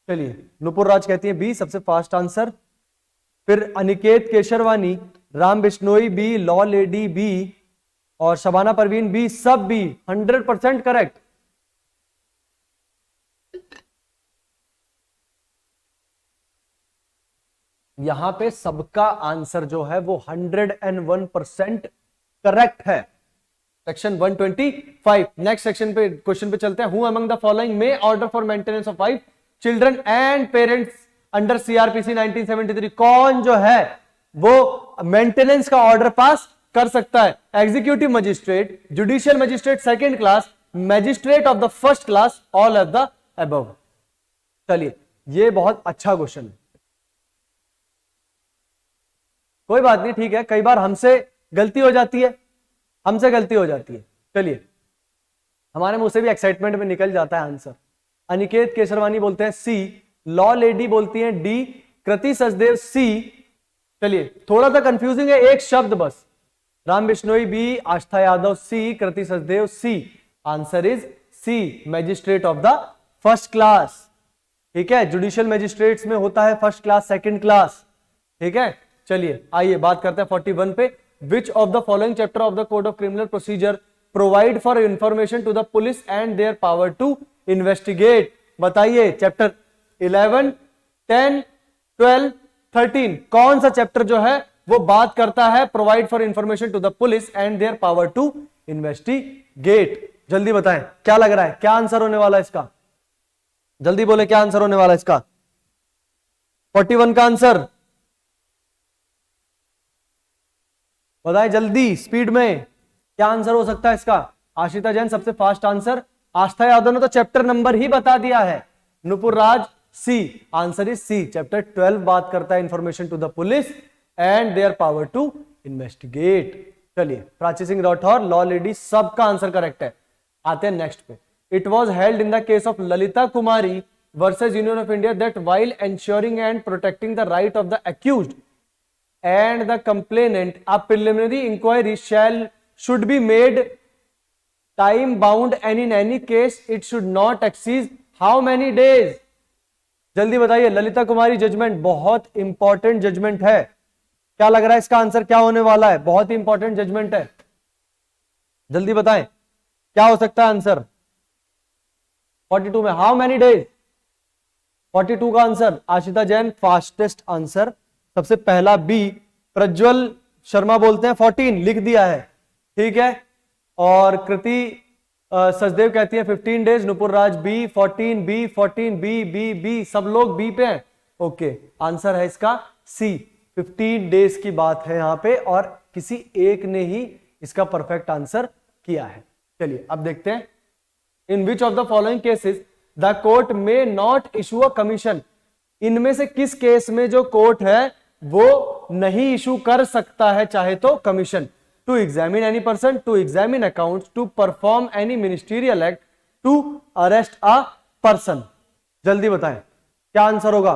चलिए नुपुर राज कहती है बी सबसे फास्ट आंसर। फिर Aniket Kesharwani, Ram Bishnoi B, law lady B और शबाना परवीन बी, सब बी। 100% करेक्ट। यहां पे सबका आंसर जो है वो 101% करेक्ट है। सेक्शन 125। नेक्स्ट सेक्शन पे क्वेश्चन पे चलते हैं। Who among the following may order for maintenance of wife, children and parents under CrPC 1973? कौन जो है वो मेंटेनेंस का ऑर्डर पास कर सकता है? Executive magistrate, judicial magistrate second class, magistrate of the first class, all of the above. चलिए ये बहुत अच्छा क्वेश्चन है। कोई बात नहीं, ठीक है, कई बार हमसे गलती हो जाती है, हमसे गलती हो जाती है। चलिए हमारे मुंह से भी एक्साइटमेंट में निकल जाता है आंसर। अनिकेत केशरवानी बोलते हैं सी, लॉ लेडी बोलती हैं डी, कृति सचदेव सी। चलिए थोड़ा सा कंफ्यूजिंग है एक शब्द बस। Ram Bishnoi B, Aastha Yadav C, Kriti Sachdev C. Answer is C, magistrate of the first class. ठीक है, जुडिशियल मैजिस्ट्रेट्स में होता है फर्स्ट क्लास, सेकंड क्लास। ठीक है, चलिए आइए बात करते हैं 41 पे। Which of the following chapter of the Code of Criminal Procedure provide for information to the police and their power to investigate? बताइए चैप्टर 11, 10, 12, 13 कौन सा चैप्टर जो है वो बात करता है provide for information to the police and their power to investigate? जल्दी बताएं क्या लग रहा है, क्या आंसर होने वाला है इसका? जल्दी बोले क्या आंसर होने वाला है इसका? 41 का आंसर बताएं जल्दी स्पीड में, क्या आंसर हो सकता है इसका? आशिता जैन सबसे फास्ट आंसर। आस्था यादव ने तो चैप्टर नंबर ही बता दिया है, Nupur Raj C, answer is C. Chapter 12 बात करता है information to the police and their power to investigate. चलिए, प्राची सिंह राठौर, लॉ लेडी, सबका आंसर करेक्ट है। आते हैं नेक्स्ट पे। It was held in the case of Lalita Kumari versus union of India that while ensuring and protecting the right of the accused and the complainant a preliminary inquiry should be made time bound and in any case it should not exceed how many days? जल्दी बताइए, ललिता कुमारी judgement बहुत important judgement है। क्या लग रहा है इसका answer क्या होने वाला है? बहुत ही इंपॉर्टेंट जजमेंट है, जल्दी बताएं क्या हो सकता है आंसर। 42 में हाउ मेनी डेज? 42 का answer Ashita Jain, fastest answer सबसे पहला बी। प्रज्वल शर्मा बोलते हैं 14, लिख दिया है, ठीक है। और कृति सचदेव कहती है 15 days. Nupurraj B, 14 B, 14 B, B B, सब लोग बी पे हैं। ओके, आंसर है इसका सी, 15 डेज की बात है यहां पे, और किसी एक ने ही इसका परफेक्ट आंसर किया है। चलिए अब देखते हैं, in which of the following cases the court may not issue a commission. इनमें से किस केस में जो कोर्ट है वो नहीं इशू कर सकता है चाहे तो commission? To examine any person, to examine accounts, to perform any ministerial act, to arrest a person. जल्दी बताएं क्या आंसर होगा।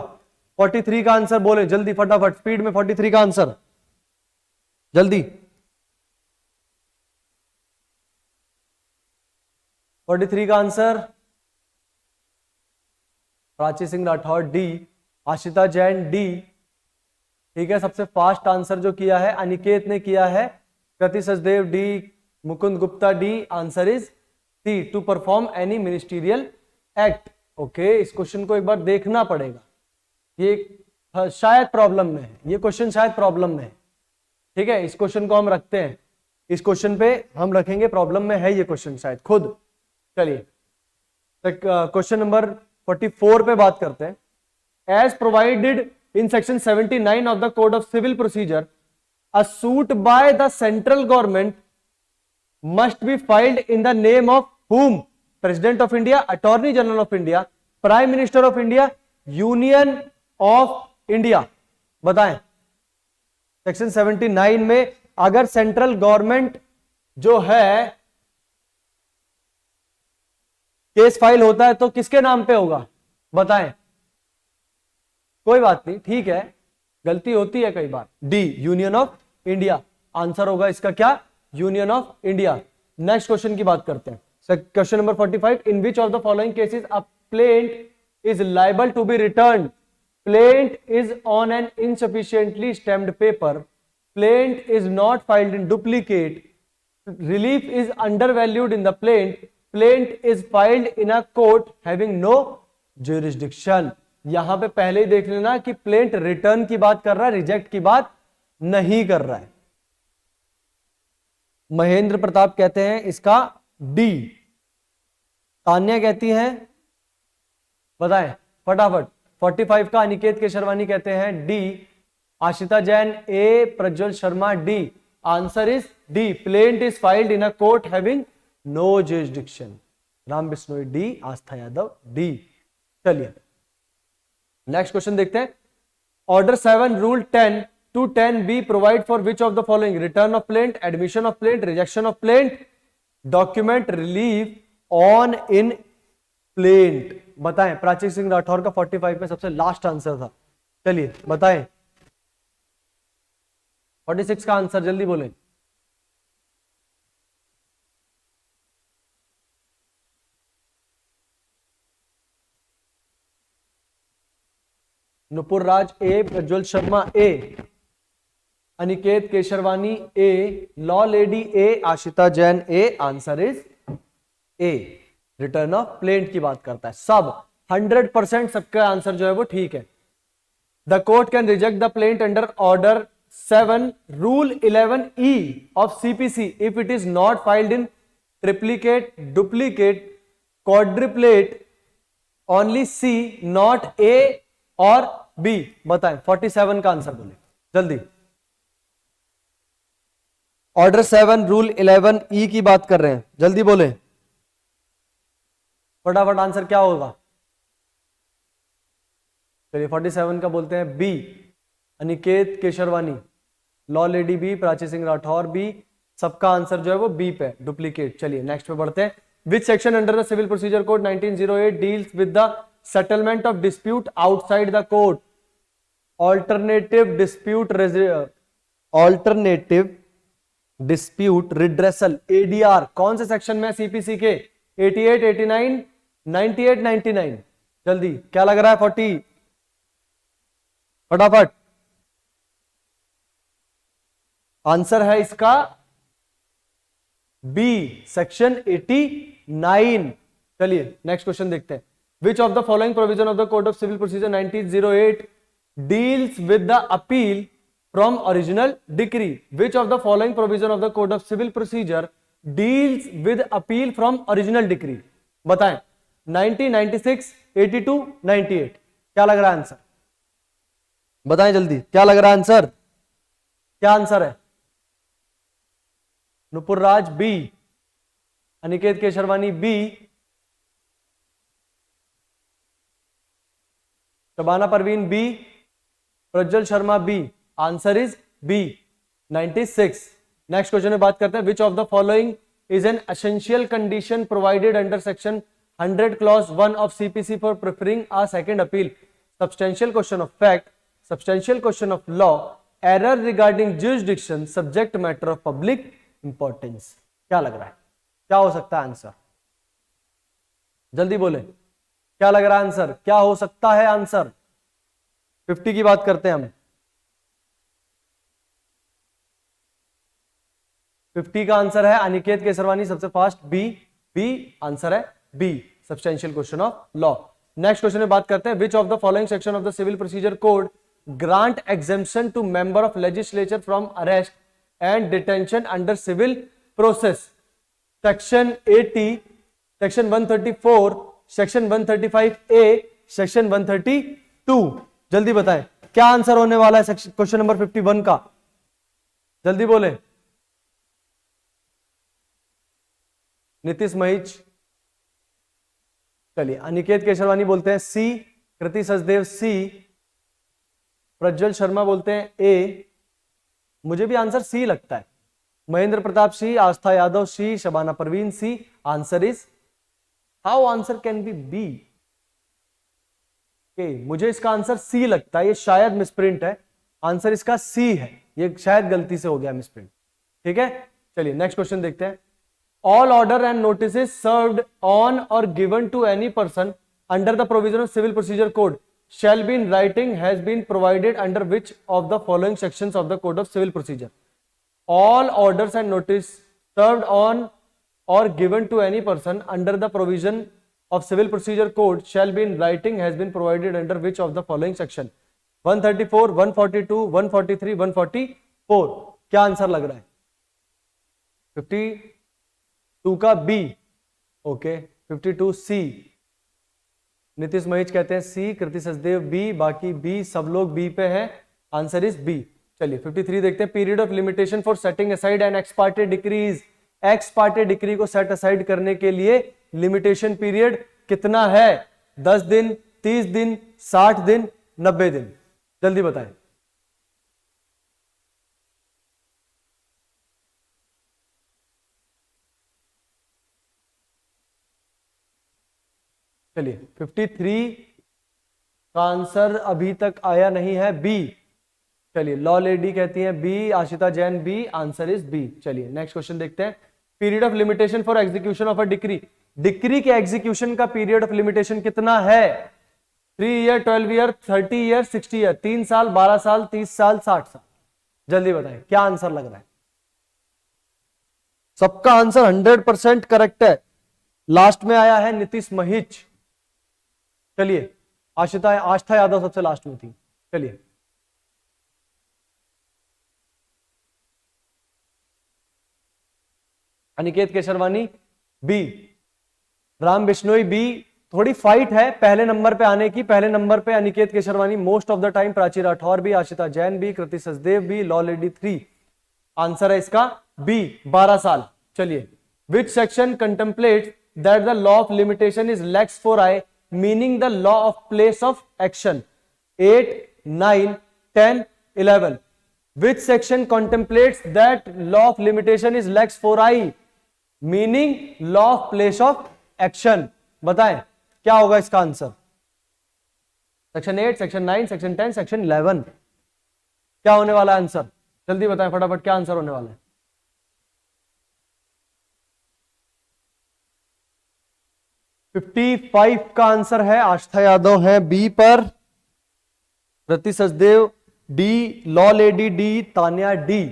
43 का आंसर बोले जल्दी, फटाफट स्पीड में। 43 का आंसर जल्दी, 43 का answer Prachi Singh Rathore D, Ashita Jain D, ठीक है। सबसे फास्ट आंसर जो किया है अनिकेत ने किया है, Kriti Sachdev D, Mukund Gupta D, answer is C, to perform any ministerial act. Okay, इस क्वेश्चन को एक बार देखना पड़ेगा, ये शायद प्रॉब्लम में है, ये क्वेश्चन शायद प्रॉब्लम में है, ठीक है। इस क्वेश्चन को हम रखते हैं, इस क्वेश्चन पे हम रखेंगे, प्रॉब्लम में है ये क्वेश्चन शायद खुद। चलिए क्वेश्चन नंबर 44 पे बात करते हैं। As provided in section 79 of the code of civil procedure, a suit by the central government must be filed in the name of whom? President of India, Attorney General of India, Prime Minister of India, Union of India। बताएं, section 79 में अगर central government जो है case file होता है तो किसके नाम पे होगा? बताएं। कोई बात नहीं, ठीक है, गलती होती है कई बार। D, union of India, answer होगा इसका क्या? Union of India. Next question की बात करते हैं, question number 45। In which of the following cases a plaint is liable to be return? Plaint is on an insufficiently stamped paper, plaint is not filed in duplicate, relief is undervalued in the plaint, plaint is filed in a court having no jurisdiction. यहां पे पहले ही देख लेना कि plaint return की बात कर रहा है, रिजेक्ट की बात नहीं कर रहा है। महेंद्र प्रताप कहते हैं इसका डी, तान्या कहती हैं, बताएं फटाफट। 45 का अनिकेत केशरवानी कहते हैं D, Ashita Jain A, Prajwal Sharma D, answer is D, plaint is filed in a court having no jurisdiction. Ram Bishnoi D, Aastha Yadav D. चलिए नेक्स्ट क्वेश्चन देखते हैं। Order 7 rule 10 to 10B provide for which of the following? Return of plaint, admission of plaint, rejection of plaint, document relief on in plaint। बताएं, प्राची सिंह राठौर का 45 में सबसे last answer था। चलिए बताएं 46 का आंसर, जल्दी बोलें। Nupurraj A, Prajwal Sharma A, Aniket Kesharwani A, law lady A, Ashita Jain A, answer is A, return of plaint की बात करता है। सब 100% सबका आंसर जो है वो ठीक है। The court can reject the plaint under order 7 rule 11E of CPC if it is not filed in triplicate, duplicate, quadruplet, only C, not A और बी। बताएं 47 का आंसर बोले जल्दी। ऑर्डर 7 रूल 11E की बात कर रहे हैं, जल्दी बोले फटाफट, आंसर क्या होगा? चलिए 47 का बोलते हैं B, Aniket Kesharwani, law lady B, Prachi Singh Rathore B, सबका आंसर जो है वो बी पे, डुप्लीकेट। चलिए नेक्स्ट पे बढ़ते हैं। Which section under the civil procedure code 1908 deals with the settlement of dispute outside the court? Alternative dispute redressal, ADR, कौन से सेक्शन में सीपीसी के? 88, 89, 98, 99? जल्दी, क्या लग रहा है? 40, फटाफट। आंसर है इसका बी, सेक्शन 89। चलिए नेक्स्ट क्वेश्चन देखते हैं। Which of the following provision of the code of civil procedure 1908 deals with the appeal from original decree? Which of the following provision of the code of civil procedure deals with appeal from original decree? बताएं। 90, 96, 82, 98? क्या लग रहा है answer? बताएं जल्दी, क्या लग रहा है आंसर? क्या आंसर है? Nupur Raj B, Aniket Kesharwani B, Shabana Parveen B, Prajwal Sharma B. Answer is B, 96। Next question में बात करते हैं। Which of the following is an essential condition provided under section 100 clause 1 of CPC for preferring a second appeal? Substantial question of fact, substantial question of law, error regarding jurisdiction, subject matter of public importance? क्या लग रहा है? क्या हो सकता है answer? जल्दी बोले, क्या लग रहा है आंसर? क्या हो सकता है आंसर? 50 की बात करते हैं हम। 50 का आंसर है अनिकेत केसरवानी, सबसे फास्ट बी। बी आंसर है, B, substantial question of law. Next question में बात करते हैं। Which of the following section of the civil procedure code grant exemption to member of legislature from arrest and detention under civil process? Section 80, section 134, section 135A, section 132? जल्दी बताएं, क्या answer होने वाला है क्वेश्चन नंबर 51 का? जल्दी बोले। नीतीश महिच, चलिए अनिकेत केशरवानी बोलते हैं सी, कृति सचदेव सी, प्रज्वल शर्मा बोलते हैं ए, मुझे भी आंसर सी लगता है, Mahendra Pratap C, Aastha Yadav C, Shabana Parveen C. Answer is, how answer can be B? मुझे इसका आंसर सी लगता है, ये शायद मिसप्रिंट है। आंसर इसका सी है, ये शायद गलती से हो गया मिसप्रिंट। ठीक है, चलिए नेक्स्ट क्वेश्चन देखते हैं। All order and notice served on or given to any person under the provision of civil procedure code shall be in writing has been provided under which of the following sections of the code of civil procedure? All orders and notice served on or given to any person under the provision of civil procedure code shall be in writing has been provided under which of the following section? 134, 142, 143, 144? क्या answer लग रहा है? 52 का B, okay, 52 C. Nitish Mahich कहते हैं C, Kriti Sachdev B, बाकी B, सब लोग बी पे हैं। Answer is B. चलिए 53 देखते हैं। Period of limitation for setting aside and ex parte decrees, ex parte decree को सेट असाइड करने के लिए लिमिटेशन पीरियड कितना है? 10 दिन, 30 दिन, 60 दिन, 90 दिन? जल्दी बताएं। चलिए 53 का आंसर अभी तक आया नहीं है, बी। चलिए लॉ लेडी कहती है B, Ashita Jain B, answer is B. चलिए नेक्स्ट क्वेश्चन देखते हैं। Period of limitation for execution of a decree, decree के एग्जीक्यूशन का पीरियड ऑफ लिमिटेशन कितना है? 3 ईयर, 12 ईयर, 30 ईयर, 60 ईयर? 3 साल, 12 साल, 30 साल, 60 साल? जल्दी बताएं, क्या आंसर लग रहा है? सबका आंसर 100% करेक्ट है। लास्ट में आया है नीतीश महिच। चलिए आस्था यादव सबसे लास्ट में थी। चलिए अनिकेत केशरवानी बी, राम बिश्नोई बी। थोड़ी फाइट है पहले नंबर पे आने की। पहले नंबर पे Aniket Kesharwani most of the time, Prachi Rathore भी, आशिता जैन भी, कृति सचदेव भी, लॉ लेडी 3। आंसर है इसका बी, 12 साल। चलिए which section contemplates that the law of limitation is lex fori meaning the law of place of action? 8, 9, 10, 11. Which section contemplates that law of limitation is lex 4i, meaning law of place of action? बताएं क्या होगा इसका answer? Section 8, section 9, section 10, section 11. क्या होने वाला answer? जल्दी बताएं फटाफट, क्या आंसर होने वाला है? 55 का आंसर है। आस्था यादव है बी पर, Rati Sachdev D, law lady D, Tanya D.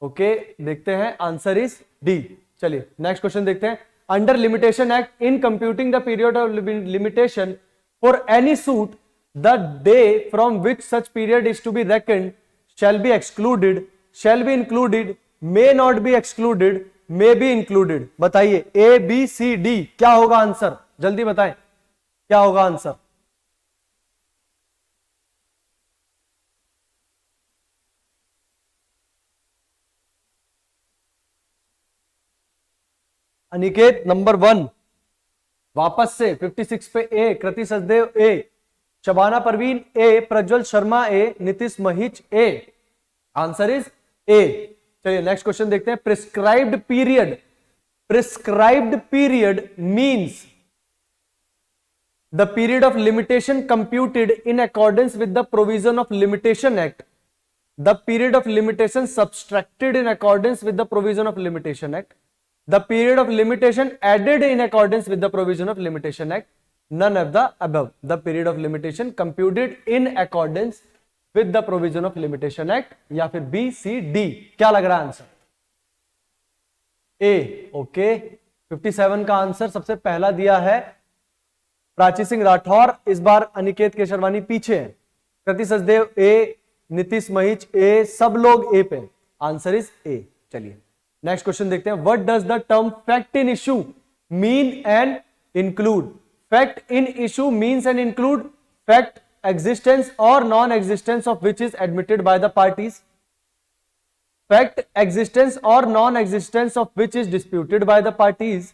Okay, देखते हैं आंसर इज डी। चलिए नेक्स्ट क्वेश्चन देखते हैं। Under limitation act, in computing the period of limitation for any suit, the day from which such period is to be reckoned shall be excluded, shall be included, may not be excluded, may be included. बताइए ए B C D क्या होगा answer? जल्दी बताएं क्या होगा answer? Aniket number 1 वापस से 56 पे A, Kriti Sachdev A, Shabana Parveen A, Prajwal Sharma A, Nitish Mahich A. Answer is A. चलिए नेक्स्ट क्वेश्चन देखते हैं। Prescribed period, prescribed period means the period of limitation computed in accordance with the provision of limitation act, the period of limitation subtracted in accordance with the provision of limitation act, the period of limitation added in accordance with the provision of limitation act, none of the above. The period of limitation computed in accordance with the provision of limitation act, या फिर B C D. क्या लग रहा है answer? ए। Okay, 57 का answer सबसे पहला दिया है प्राची सिंह राठौर। इस बार अनिकेत केशरवानी पीछे है, कृति सचदेव ए, नीतीश महिच ए, सब लोग ए पे। Answer is A. चलिए नेक्स्ट क्वेश्चन देखते हैं। What does the term fact in issue mean and include? Fact in issue means and include fact existence or non-existence of which is admitted by the parties. Fact existence or non-existence of which is disputed by the parties.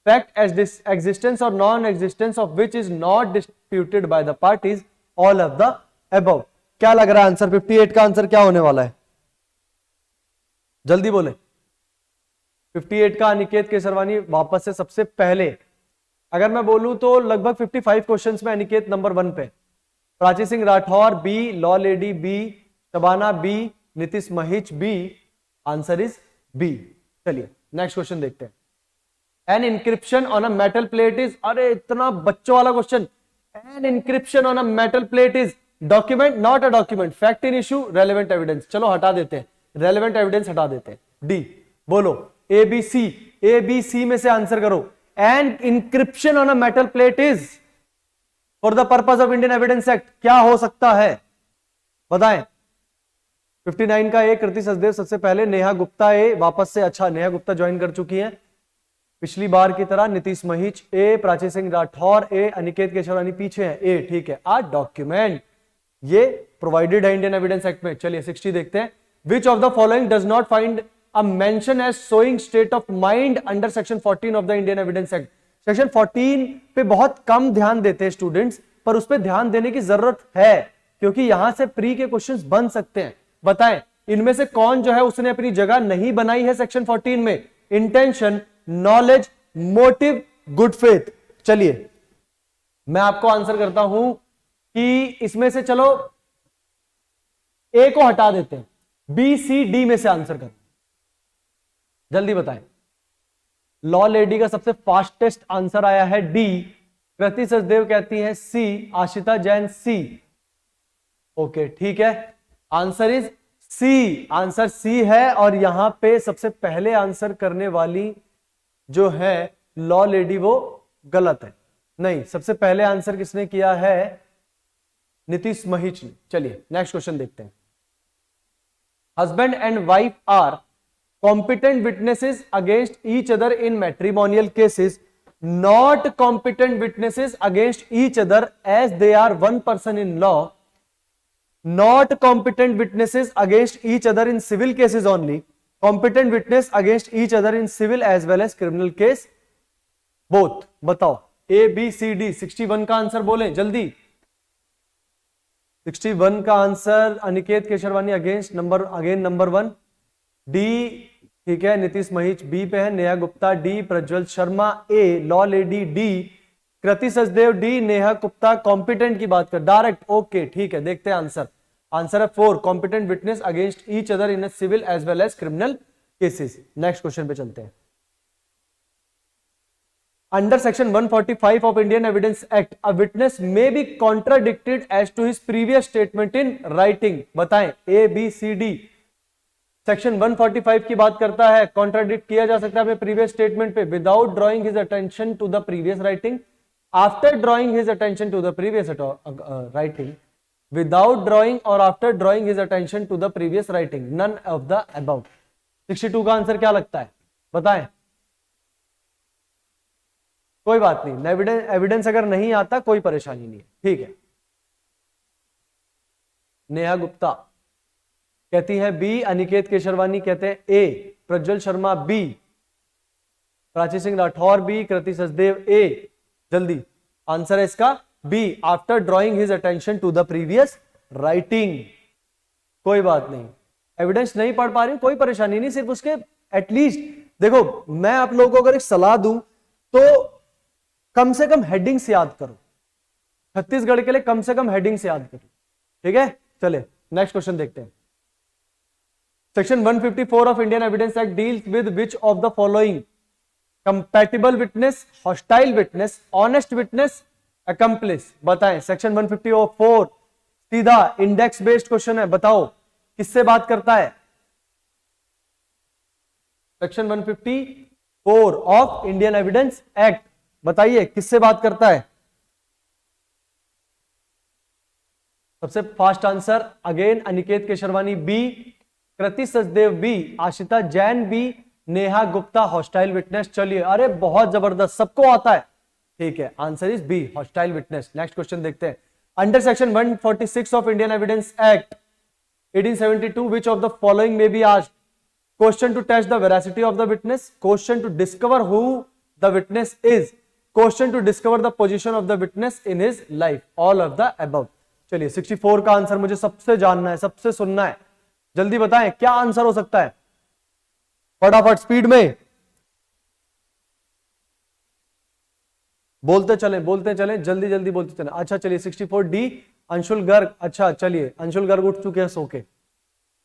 Fact as existence or non-existence of which is not disputed by the parties. All of the above. क्या लग रहा है answer? 58 का answer क्या होने वाला है? जल्दी बोले। 58 का अनिकेत केसरवानी वापस से सबसे पहले। अगर मैं बोलूं तो लगभग 55 क्वेश्चंस में अनिकेत नंबर 1 पे, Prachi Singh Rathore B, law lady B, Shabana B, Nitish Mahich B. Answer is B. चलिए नेक्स्ट क्वेश्चन देखते हैं। An inscription on a metal plate is, अरे इतना बच्चों वाला क्वेश्चन। An inscription on a metal plate is document, not a document, fact in issue, relevant evidence. चलो हटा देते हैं, रेलेवेंट एविडेंस हटा देते हैं। डी बोलो, ए बी सी, ए बी सी में से आंसर करो। And encryption on a metal plate is for the purpose of Indian Evidence Act क्या हो सकता है? बताएं। 59 का ए, कृति सचदेव सबसे पहले, नेहा गुप्ता ए वापस से। अच्छा, नेहा गुप्ता ज्वाइन कर चुकी हैं पिछली बार की तरह। नीतीश महिच ए, प्राची सिंह राठौर ए, अनिकेत केशरवानी पीछे है ए। ठीक है, आ डॉक्यूमेंट ये प्रोवाइडेड है इंडियन एविडेंस एक्ट में। चलिए 60 देखते हैं। Which of the following does not find a mention as showing state of mind under section 14 of the Indian Evidence Act? Section 14 पे बहुत कम ध्यान देते हैं स्टूडेंट्स, पर उस पे ध्यान देने की जरूरत है क्योंकि यहां से प्री के क्वेश्चंस बन सकते हैं। बताएं इनमें से कौन जो है उसने अपनी जगह नहीं बनाई है सेक्शन 14 में? Intention, knowledge, motive, good faith. चलिए मैं आपको आंसर करता हूं कि इसमें से चलो ए को हटा देते हैं, बी सी डी में से आंसर करो। जल्दी बताएं। लॉ लेडी का सबसे फास्टेस्ट आंसर आया है डी, कृति सचदेव कहती है C, Ashita Jain C. Okay ठीक है, answer is C. Answer C है और यहां पे सबसे पहले आंसर करने वाली जो है लॉ लेडी वो गलत है। नहीं, सबसे पहले आंसर किसने किया है? नीतीश महिच ने। चलिए नेक्स्ट क्वेश्चन देखते हैं। Husband and wife are competent witnesses against each other in matrimonial cases, not competent witnesses against each other as they are one person in law, not competent witnesses against each other in civil cases only, competent witness against each other in civil as well as criminal case both। बताओ A B C D। 61 का answer बोलें जल्दी। 61 का answer Aniket Kesharwani against number 1। D ठीक है, Nitish महीच B पे है, Neha Gupta D, Prajwal Sharma ए, law lady D, कृति Sachdev D, Neha Gupta competent की बात कर डायरेक्ट। ओके ठीक है, देखते हैं आंसर। आंसर है 4, competent witness against each other in civil as well as criminal cases. Next question पे चलते हैं। Under section 145 of Indian evidence act a witness may be contradicted as to his previous statement in writing. बताएं A B C D. सेक्शन 145 की बात करता है, contradict किया जा सकता है अपने प्रीवियस स्टेटमेंट पे without drawing his attention to the previous writing, after drawing his attention to the previous writing, without drawing or after drawing his attention to the previous writing, none of the above. 62 का answer क्या लगता है बताएं। कोई बात नहीं, evidence अगर नहीं आता कोई परेशानी नहीं है, ठीक है। नेहा गुप्ता कहती है बी, अनिकेत केशरवानी कहते हैं A, Prajwal Sharma B, Prachi Singh Rathore B, Kriti Sachdev A. जल्दी आंसर है इसका B, after drawing his attention to the previous writing. कोई बात नहीं, एविडेंस नहीं पढ़ पा रही कोई परेशानी नहीं, सिर्फ उसके एटलीस्ट देखो मैं आप लोगों को अगर एक सलाह दूं तो कम से कम हेडिंग्स याद करो, छत्तीसगढ़ के लिए कम से कम हेडिंग्स याद करो, ठीक है। चले नेक्स्ट क्वेश्चन देखते हैं। Section 154 of Indian evidence act deals with which of the following? Compatible witness, hostile witness, honest witness, accomplish. बताएं सेक्शन 154 सीधा इंडेक्स बेस्ड क्वेश्चन है, बताओ किससे बात करता है? Section 154 of Indian evidence act बताइए किससे बात करता है? सबसे fast answer again Aniket Kesharwani B, Kriti Sachdev B, Ashita Jain B, Neha Gupta hostile witness. चलिए अरे बहुत जबरदस्त, सबको आता है, ठीक है। Answer is B, hostile witness. Next question देखते हैं। Under section 146 of Indian evidence act 1872 which of the following may be asked? Question to test the veracity of the witness, question to discover who the witness is, question to discover the position of the witness in his life, all of the above। चलिए 64 का answer मुझे सबसे जानना है, सबसे सुनना है, जल्दी बताएं क्या आंसर हो सकता है, फटाफट स्पीड में बोलते चलें जल्दी जल्दी बोलते चलें। अच्छा चलिए 64 डी अंशुल गर्ग। अच्छा चलिए अंशुल गर्ग उठ चुके हैं सो के।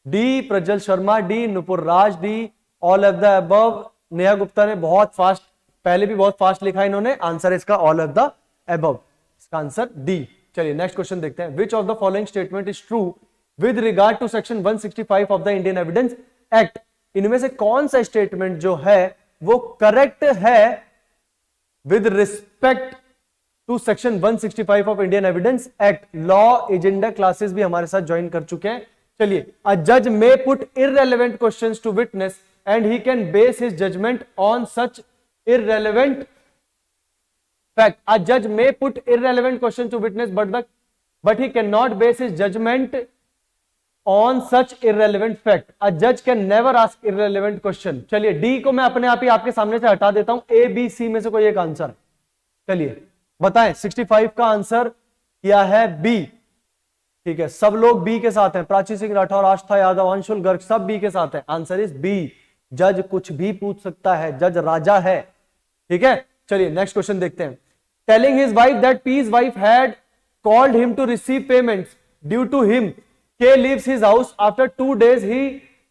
D Prajwal Sharma D, Nupur Raj D, all of the above. Neha Gupta ने बहुत फास्ट, पहले भी बहुत फास्ट लिखा इन्होंने, आंसर इसका ऑल ऑफ द अबव, इसका आंसर डी। चलिए नेक्स्ट क्वेश्चन देखते हैं। Which of the following statement is true with regard to section 165 of the Indian evidence act? इनमें से कौन सा स्टेटमेंट जो है वो करेक्ट है with respect to section 165 of Indian evidence act? Law agenda classes भी हमारे साथ ज्वाइन कर चुके हैं। चलिए, अ जज may put irrelevant questions to witness and he can base his judgement on such irrelevant fact. A judge may put irrelevant questions to witness but he cannot base his judgment on such irrelevant fact. A judge can never ask irrelevant question. चलिए D को मैं अपने आप ही आपके सामने से हटा देता हूं, ए बी सी में से कोई एक आंसर। चलिए बताएं 65 का आंसर क्या है? बी, ठीक है। सब लोग बी के साथ हैं, प्राची सिंह राठौर, आस्था यादव, अंशुल गर्ग, सब बी के साथ हैं। आंसर इज बी, जज कुछ भी पूछ सकता है, जज राजा है, ठीक है। चलिए नेक्स्ट क्वेश्चन देखते हैं। Telling his wife that P's wife had called him to receive payments due to him, K leaves his house. After 2 days,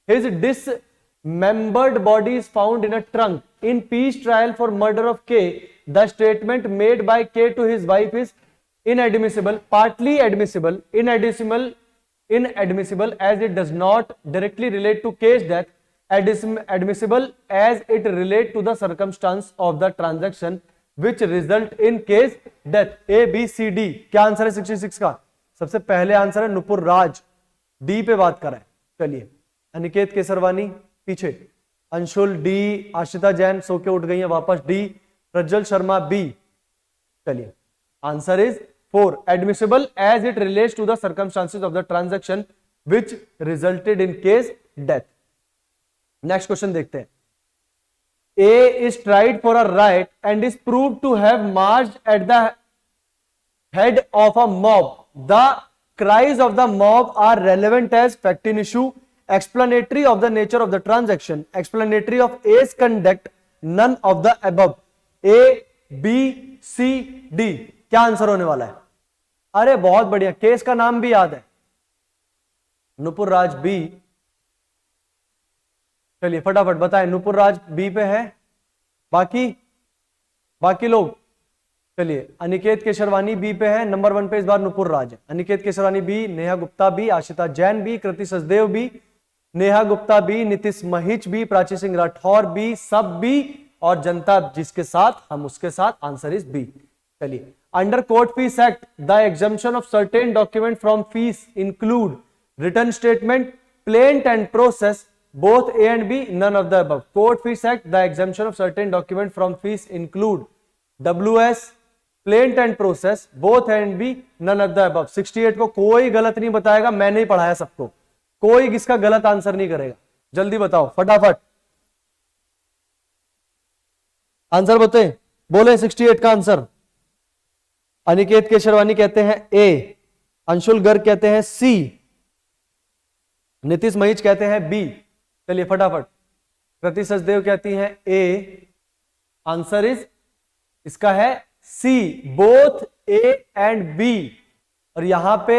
his dismembered body is found in a trunk. In P's trial for murder of K, the statement made by K to his wife is inadmissible, partly admissible, inadmissible as it does not directly relate to K's death, admissible as it relates to the circumstance of the transaction which result in case death. A B C D। क्या answer है 66 का? सबसे पहले answer है Nupur Raj, D पे बात कर रहे हैं। चलिए अनिकेत केसरवानी पीछे, अंशुल डी, आशिता जैन सो के उठ गई है वापस डी, प्रज्वल शर्मा बी। चलिए answer is 4, admissible as it relates to the circumstances of the transaction which resulted in case death. Next question देखते हैं। A is tried for a riot and is proved to have marched at the head of a mob. The cries of the mob are relevant as fact in issue, explanatory of the nature of the transaction, explanatory of A's conduct, none of the above. A, B, C, D. क्या answer होने वाला है? अरे बहुत बढ़िया, case का नाम भी याद है, नुपुर राज बी। चलिए फटाफट बताएं, नुपुर राज बी पे है, बाकी लोग। चलिए अनिकेत केशरवानी बी पे है, नंबर 1 पे इस बार नुपुर राज है। Aniket Kesharwani B, Neha Gupta B, Ashita Jain B, Kriti Sachdev B, Neha Gupta B, Nitish Mahich B, Prachi Singh Rathore B, सब बी, और जनता जिसके साथ हम उसके साथ, आंसर इज बी। चलिए, under court fees act the exemption of certain document from fees include return statement, plaint and process, both A and B, none of the above. Court Fees Act, the exemption of certain document from fees include WS, plaint and process, both A and B, none of the above. 68 को कोई गलत नहीं बताएगा, मैंने ही पढ़ाया सबको, कोई इसका गलत आंसर नहीं करेगा। जल्दी बताओ फटाफट, आंसर बोले 68 का आंसर। अनिकेत केशरवानी कहते हैं A, अंशुल गर्ग कहते हैं C, नीतीश महिच कहते हैं B। चलिए फटाफट, कृति सचदेव कहती हैं ए, आंसर इज इसका है सी, बोथ ए एंड बी। और यहां पे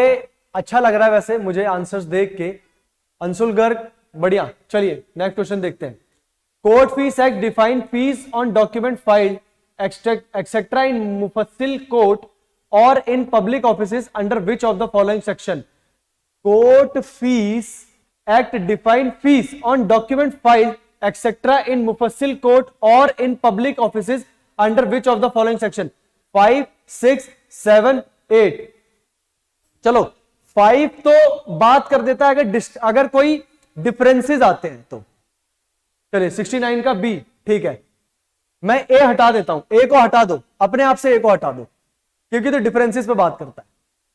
अच्छा लग रहा है वैसे मुझे आंसर्स देख के, अंशुल गर्ग बढ़िया। चलिए नेक्स्ट क्वेश्चन देखते हैं। Court fees act define fees on document file etcetera in mofussil court or in public offices under which of the following section. कोर्ट फीस Act define fees on document filed etc. in Mufassil Court or in public offices under which of the following section? 5, 6, 7, 8. चलो 5 तो बात कर देता है अगर कोई डिफरेंसेस आते हैं तो। चलिए 69 का बी, ठीक है, मैं ए हटा देता हूं, ए को हटा दो, अपने आप से ए को हटा दो, क्योंकि तो डिफरेंसेस पे बात करता है।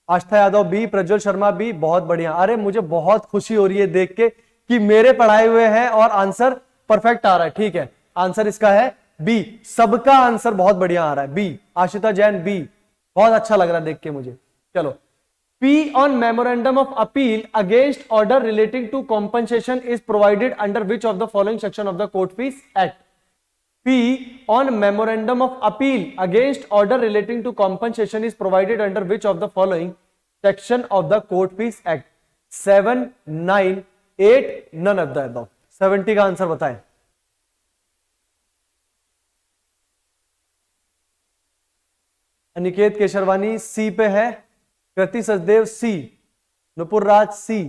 आस्था यादव बी, प्रज्वल शर्मा बी, बहुत बढ़िया। अरे मुझे बहुत खुशी हो रही है देख के कि मेरे पढ़ाए हुए हैं और आंसर परफेक्ट आ रहा है। ठीक है, आंसर इसका है बी, सबका आंसर बहुत बढ़िया आ रहा है बी। आशिता जैन बी, बहुत अच्छा लग रहा है देख के मुझे। चलो, P on memorandum of appeal against order relating to compensation is provided under which of the following section of the court fees act. P on memorandum of appeal against order relating to compensation is provided under which of the following section of the Court Fees Act? 7, 9, 8, none of the above. 70 का answer बताएं। अनिकेत केशरवानी सी पे है, कृति सचदेव सी, नुपुर राज सी।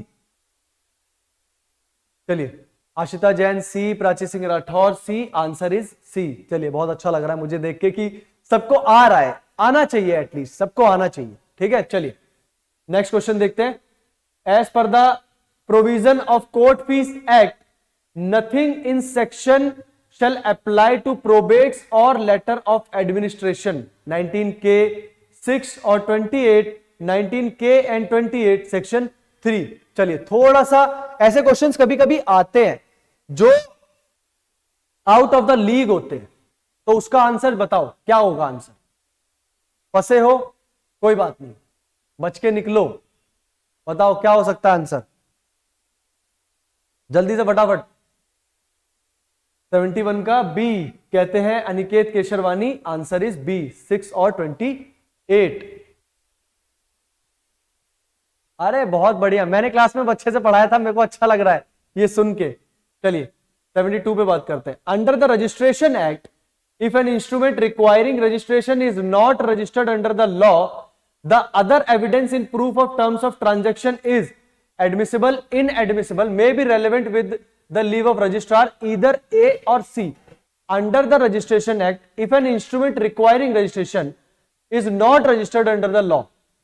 चलिए, Ashita Jain C, Prachi Singh Rathore C, answer is सी। चलिए बहुत अच्छा लग रहा है मुझे देख के कि सबको आ रहा है, आना चाहिए, एटलीस्ट सबको आना चाहिए। ठीक है, चलिए नेक्स्ट क्वेश्चन देखते हैं। As per the provision of court fees act nothing in section shall apply to probates or letter of administration 19K 6 और 28, 19K and 28 सेक्शन 3। चलिए थोड़ा सा ऐसे क्वेश्चंस कभी कभी आते हैं जो आउट ऑफ द लीग होते हैं, तो उसका आंसर बताओ क्या होगा आंसर। फंसे हो कोई बात नहीं, बच के निकलो, बताओ क्या हो सकता है आंसर, जल्दी से फटाफट। 71 का बी कहते हैं Aniket Kesharwani, answer is B 6 और 28। अरे बहुत बढ़िया, मैंने क्लास में बच्चे से पढ़ाया था, मेरे को अच्छा लग रहा है ये सुन के। चलिए 72 पे बात करते हैं। Under the registration act if an instrument requiring registration is not registered under the law the other evidence in proof of terms of transaction is admissible, inadmissible, may be relevant with the leave of registrar, either A or C. Under the registration act, if an instrument requiring registration is not registered under the law,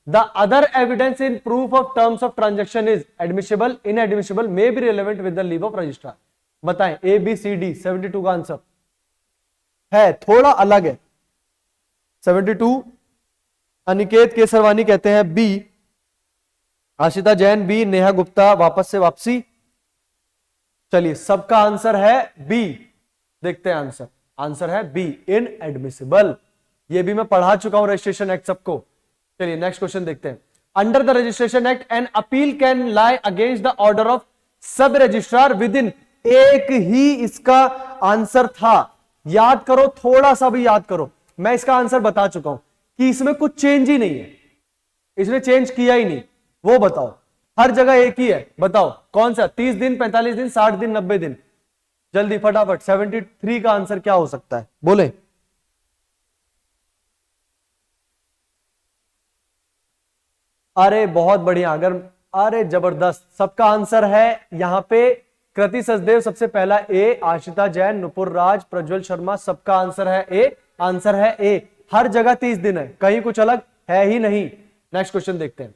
the other evidence in proof of terms of transaction is admissible, inadmissible, may be relevant with the leave of registrar. बताएं A, B, C, D। 72 का answer है थोड़ा अलग है। 72 अनिकेत केसरवानी कहते हैं B, Ashita Jain B, Neha Gupta वापस से वापसी। चलिए सबका आंसर है बी, देखते हैं आंसर, आंसर है बी, इनएडमिसिबल। ये भी मैं पढ़ा चुका हूं रजिस्ट्रेशन एक्ट सबको। चलिए नेक्स्ट क्वेश्चन देखते हैं। Under the registration act an appeal can lie against the order of सब रजिस्ट्रार विद इन। एक ही इसका आंसर था, याद करो, थोड़ा सा भी याद करो। मैं इसका आंसर बता चुका हूं कि इसमें कुछ चेंज ही नहीं है, इसमें चेंज किया ही नहीं। वो बताओ, हर जगह एक ही है, बताओ कौन सा? 30 दिन, 45 दिन, 60 दिन, 90 दिन? जल्दी फटाफट, 73 का आंसर क्या हो सकता है, बोले। अरे बहुत बढ़िया, अगर अरे जबरदस्त, सबका आंसर है यहां पे कृति सचदेव सबसे पहला ए, आशिता जैन, नुपुर राज, प्रज्वल शर्मा, सबका आंसर है ए, आंसर है ए। हर जगह 30 दिन है, कहीं कुछ अलग है ही नहीं। नेक्स्ट क्वेश्चन देखते हैं।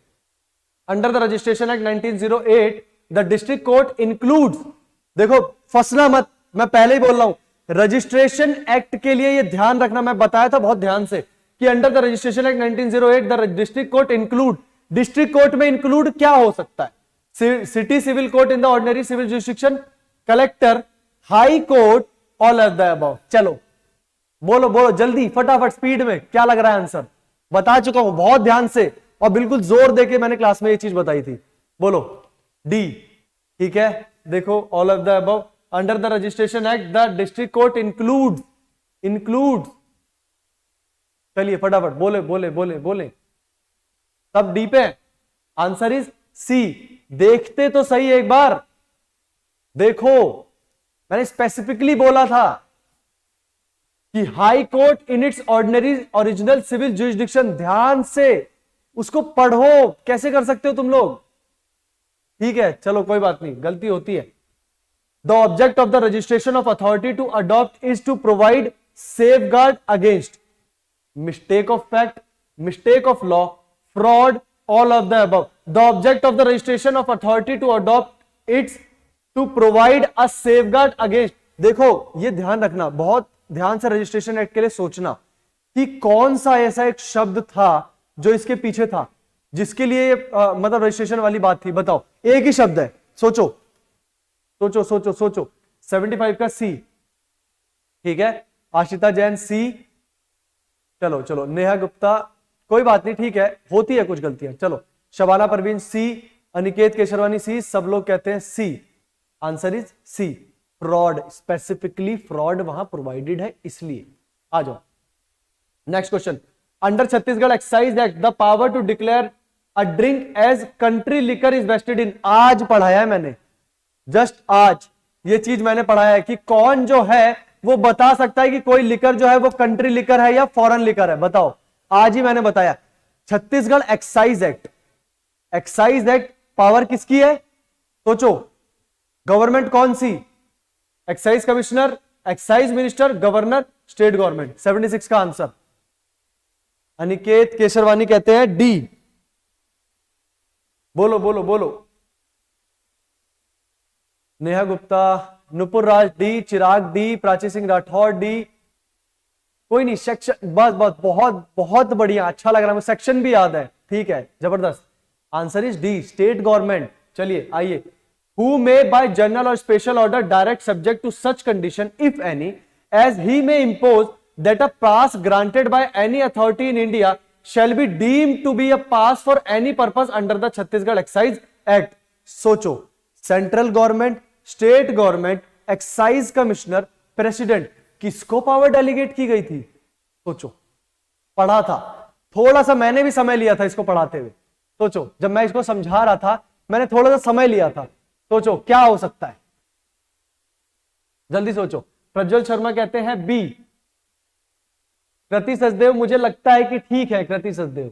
Under the registration act 1908 the district court includes, देखो फंसना मत, मैं पहले ही बोल रहा हूं, रजिस्ट्रेशन एक्ट के लिए ये ध्यान रखना, मैं बताया था बहुत ध्यान से कि under the registration act 1908 the district court include, district court में इंक्लूड क्या हो सकता है? City civil court in the ordinary civil jurisdiction, collector, high court, all of the above. चलो बोलो बोलो जल्दी फटाफट स्पीड में, क्या लग रहा है आंसर? बता चुका हूं बहुत ध्यान से और बिल्कुल जोर देके मैंने क्लास में ये चीज बताई थी। बोलो डी, ठीक है। देखो all of the above, under the registration act the district court include. चलिए फटाफट बोले बोले बोले बोले, सब डी पे, आंसर इज सी। देखते तो सही एक बार, देखो मैंने स्पेसिफिकली बोला था कि high court in its ordinary original civil jurisdiction, ध्यान से उसको पढ़ो, कैसे कर सकते हो तुम लोग? ठीक है चलो कोई बात नहीं, गलती होती है। The object of the registration of authority to adopt is to provide safeguard against mistake of fact, mistake of law, fraud, all of the above. The object of the registration of authority to adopt it's to provide a safeguard against, देखो ये ध्यान रखना, बहुत ध्यान से registration act के लिए सोचना कि कौन सा ऐसा एक शब्द था जो इसके पीछे था, जिसके लिए मतलब रजिस्ट्रेशन वाली बात थी। बताओ, एक ही शब्द है, सोचो सोचो सोचो सोचो। 75 का सी, ठीक है, आशिता जैन सी, चलो चलो, नेहा गुप्ता, कोई बात नहीं, ठीक है, होती है कुछ गलतियां, चलो, शबाना परवीन सी, अनिकेत केशरवानी सी, सब लोग कहते हैं C, answer is C. Fraud, specifically fraud वहां प्रोवाइडेड है इसलिए। आ जाओ next question. Under Chhattisgarh excise act the power to declare a drink as country liquor is vested in, आज पढ़ाया है मैंने, जस्ट आज ये चीज मैंने पढ़ाया है कि कौन जो है वो बता सकता है कि कोई लिकर जो है वो कंट्री लिकर है या फॉरेन लिकर है, बताओ, आज ही मैंने बताया। Chhattisgarh excise act, excise act power किसकी है? सोचो, गवर्नमेंट कौन सी? Excise commissioner, excise minister, governor, state government. 76 का आंसर। अनिकेत केशरवानी कहते हैं डी, बोलो बोलो बोलो। नेहा गुप्ता, नुपुर राज डी, चिराग डी, प्राची सिंह राठौर डी, कोई नहीं, सेक्शन, बस बस, बहुत बहुत बढ़िया, अच्छा लग रहा है, सेक्शन भी याद है, ठीक है, जबरदस्त। Answer is D, state government. चलिए आइए, who may by general or special order direct subject to such condition if any as he may impose that a pass granted by any authority in India shall be deemed to B a pass for any purpose under the Chhattisgarh excise act. सोचो, central government, state government, excise commissioner, president, किसको power delegate की गई थी? सोचो, पढ़ा था, थोड़ा सा मैंने भी समय लिया था इसको पढ़ाते हुए। सोचो, जब मैं इसको समझा रहा था मैंने थोड़ा सा समय लिया था। सोचो क्या हो सकता है, जल्दी सोचो। प्रज्वल शर्मा कहते हैं बी। कृति सचदेव, मुझे लगता है कि ठीक है कृति सचदेव।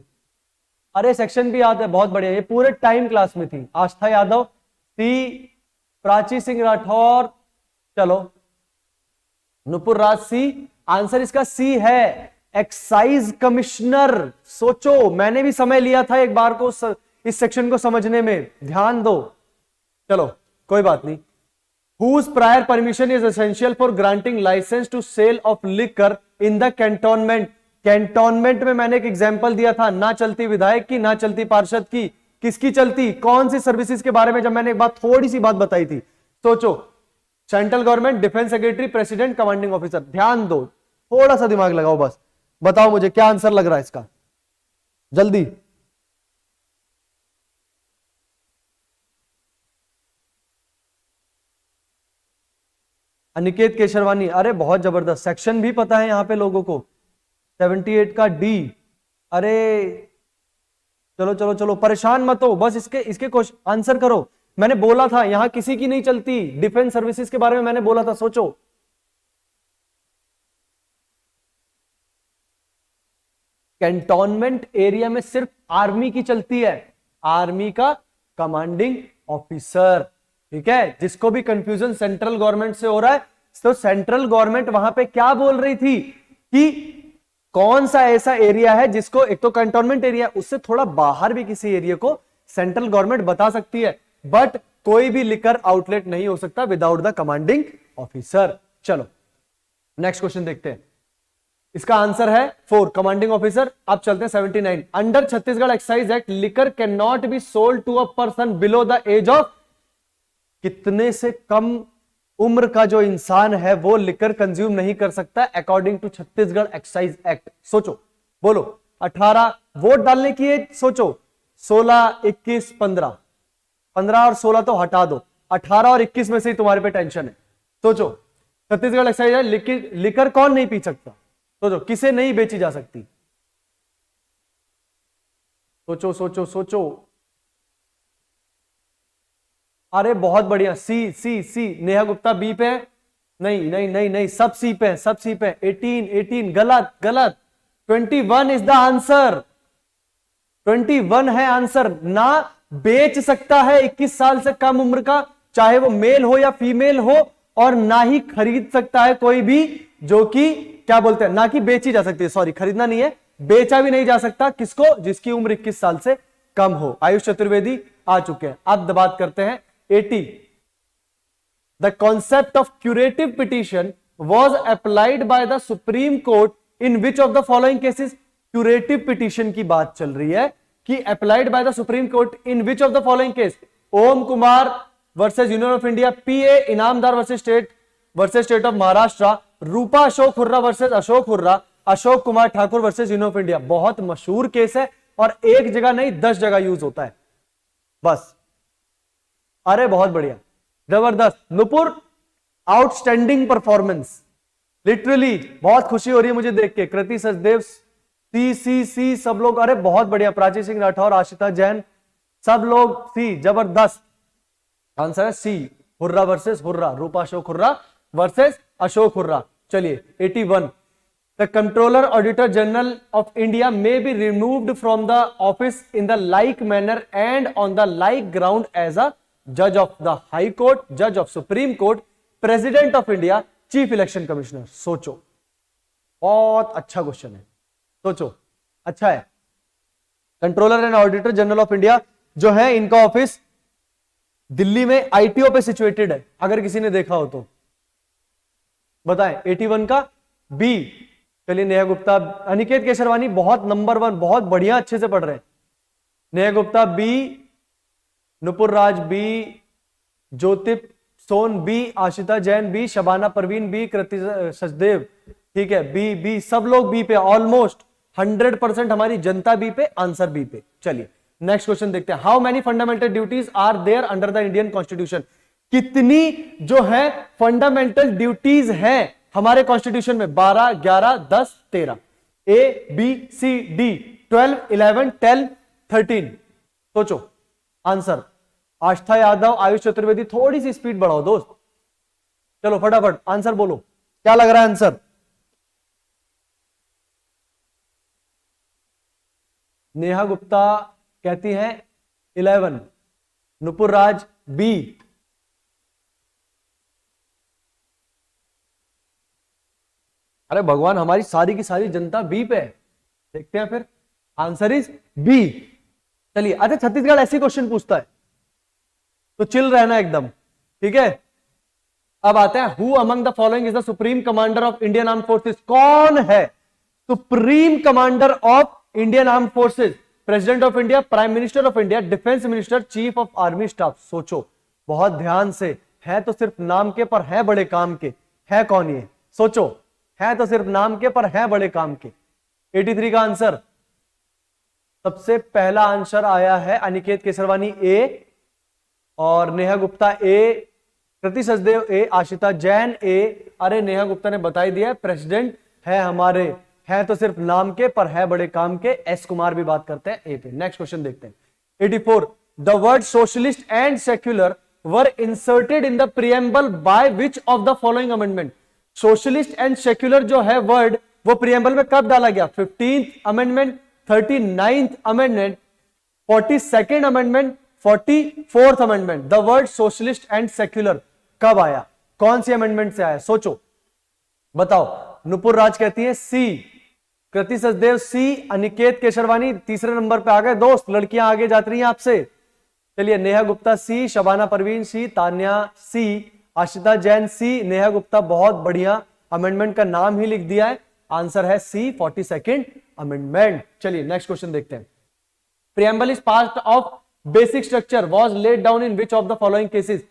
अरे सेक्शन भी याद है, बहुत बढ़िया, ये पूरे टाइम क्लास में थी। आस्था यादव सी, प्राची सिंह राठौर, चलो, नुपुर राज सी, आंसर इसका सी है, एक्साइज कमिश्नर। सोचो, मैंने भी समय लिया था एक बार को इस सेक्शन को समझने में, ध्यान दो। चलो कोई बात नहीं। Whose prior permission is essential for granting license to sale of liquor in the cantonment? Cantonment में मैंने एक एग्जांपल दिया था, ना चलती विधायक की, ना चलती पार्षद की, किसकी चलती? कौन सी सर्विसेज के बारे में जब मैंने एक बात, थोड़ी सी बात बताई थी। सोचो, central government, defence secretary, president, commanding officer. ध्यान दो, थोड़ा सा दिमाग लगाओ बस। बताओ मुझे क्या आंसर लग रहा है इसका, जल्दी। अनिकेत केशरवानी, अरे बहुत जबरदस्त, सेक्शन भी पता है यहाँ पे लोगों को। 78 का डी, अरे चलो चलो चलो, परेशान मत हो, बस इसके इसके क्वेश्चन आंसर करो। मैंने बोला था यहां किसी की नहीं चलती, डिफेंस सर्विसेज के बारे में मैंने बोला था, सोचो। कैंटोनमेंट एरिया में सिर्फ आर्मी की चलती है, आर्मी का कमांडिंग ऑफिसर, ठीक है। जिसको भी कंफ्यूजन सेंट्रल गवर्नमेंट से हो रहा है, तो सेंट्रल गवर्नमेंट वहां पे क्या बोल रही थी कि कौन सा ऐसा एरिया है जिसको, एक तो कैंटोनमेंट एरिया, उससे थोड़ा बाहर भी किसी एरिया को सेंट्रल गवर्नमेंट बता सकती है, बट कोई भी लिकर आउटलेट नहीं हो सकता विदाउट द कमांडिंग ऑफिसर। चलो नेक्स्ट क्वेश्चन देखते हैं, इसका आंसर है 4, कमांडिंग ऑफिसर। अब चलते हैं 79, under Chhattisgarh excise act liquor can not be sold to a person below the age of, कितने से कम उम्र का जो इंसान है वो लिकर कंज्यूम नहीं कर सकता according to Chhattisgarh excise act. सोचो, बोलो 18, वोट डालने की एज सोचो, 16, 21, 15, 15 और 16 तो हटा दो, 18 और 21 में से ही तुम्हारे पे टेंशन है। सोचो, छत्तीसगढ़ एक्साइज एक्ट, लिकर कौन नहीं पी सकता, सोचो, किसे नहीं बेची जा सकती, सोचो सोचो सोचो। अरे बहुत बढ़िया, सी सी सी, नेहा गुप्ता बी पे है, नहीं नहीं नहीं नहीं, सब सी पे है, सब सी पे है। 18 18 गलत गलत, 21 इज द आंसर, 21 है आंसर। ना बेच सकता है 21 साल से कम उम्र का, चाहे वो मेल हो या फीमेल हो, और ना ही खरीद सकता है कोई भी, जो कि क्या बोलते हैं, ना कि बेची जा सकती है, सॉरी खरीदना नहीं है, बेचा भी नहीं जा सकता, किसको, जिसकी उम्र 21 साल से कम हो। आयुष चतुर्वेदी आ चुके हैं। अब बात करते हैं 80, the concept of curative petition was applied by the supreme court in which of the following cases, curative petition की बात चल रही है कि applied by the supreme court in which of the following case, Om Kumar versus union of India, P A Inamdar versus state of Maharashtra, Rupa Ashok Hurra versus Ashok Hurra, Ashok Kumar Thakur versus union of India. बहुत मशहूर case है और एक जगह नहीं 10 जगह यूज होता है बस। अरे बहुत बढ़िया, जबरदस्त नुपुर, आउटस्टैंडिंग परफॉर्मेंस, लिटरली बहुत खुशी हो रही है मुझे देख के। कृति सचदेव, सी सब लोग, अरे बहुत बढ़िया। प्राची सिंह राठौर, आशिता जैन, सब लोग सी, जबरदस्त। आंसर है सी, हुर्रा वर्सेस हुर्रा, रूपा अशोक हुर्रा वर्सेस अशोक हुर्रा। चलिए 81, the controller auditor general of India may be removed from the office in the like manner and on the like ground as a जज ऑफ द हाई कोर्ट, जज of supreme court, president of India, chief election commissioner. सोचो, बहुत अच्छा question है, सोचो, अच्छा है। Controller and auditor general of India जो है, इनका ऑफिस दिल्ली में आईटीओ पे सिचुएटेड है, अगर किसी ने देखा हो तो बताएं। 81 का बी। चलिए नेहा गुप्ता, अनिकेत केशरवानी बहुत नंबर 1, बहुत बढ़िया, अच्छे से पढ़ रहे हैं। Neha Gupta B, Nupur Raj B, Jyotip Son B, Ashita Jain B, Shabana Parveen B, Kriti Sachdev, ठीक है, बी बी, सब लोग बी पे, ऑलमोस्ट 100% हमारी जनता बी पे, आंसर बी पे। चलिए नेक्स्ट क्वेश्चन देखते हैं, how many fundamental duties are there under the Indian constitution, कितनी जो है फंडामेंटल ड्यूटीज हैं हमारे कॉन्स्टिट्यूशन में, 12, 11, 10, 13, ए बी सी डी, 12, 11, 10, 13। सोचो आंसर। आस्था यादव, आयुष चतुर्वेदी, थोड़ी सी स्पीड बढ़ाओ दोस्त, चलो फटाफट आंसर बोलो, क्या लग रहा है आंसर। नेहा गुप्ता कहती हैं 11, नुपुर राज बी, अरे भगवान, हमारी सारी की सारी जनता बी पे है। देखते हैं फिर, आंसर इज बी। चलिए, अच्छा छत्तीसगढ़ ऐसे क्वेश्चन पूछता है तो चिल रहना एकदम, ठीक है। अब आते हैं, who among the following is the supreme commander of Indian arm forces, कौन है supreme commander of Indian arm forces, president of India, prime minister of India, defence minister, chief of army staff. सोचो बहुत ध्यान से, है तो सिर्फ नाम के पर है बड़े काम के, है कौन ये, सोचो, है तो सिर्फ नाम के पर है बड़े काम के। 83 का आंसर, सबसे पहला आंसर आया है अनिकेत केसरवानी ए, और नेहा गुप्ता ए, कृति सचदेव ए, आशिता जैन ए, अरे नेहा गुप्ता ने बता ही दिया प्रेसिडेंट है हमारे, है तो सिर्फ नाम के पर है बड़े काम के। एस कुमार भी बात करते हैं ए पे। नेक्स्ट क्वेश्चन देखते हैं 84, the word socialist and secular were inserted in the preamble by which of the following amendment. Socialist and secular जो है वर्ड वो प्रियम्बल में कब डाला गया? 15th amendment, 39th amendment, 42nd amendment, 44th amendment. The word socialist and secular कब आया, कौन सी अमेंडमेंट से आया? सोचो बताओ। नुपुर राज कहती है सी, कृति सचदेव सी, अनिकेत केशरवानी तीसरे नंबर पे आ गए दोस्त, लड़कियां आगे जाती रही हैं आपसे। चलिए नेहा गुप्ता सी, शबाना परवीन सी, तान्या सी, आशिता जैन सी, नेहा गुप्ता बहुत बढ़िया, अमेंडमेंट का नाम ही लिख दिया है, आंसर है सी 42nd अमेंडमेंट। चलिए नेक्स्ट क्वेश्चन देखते हैं। Preamble is part of basic structure was lead down in which of the following cases.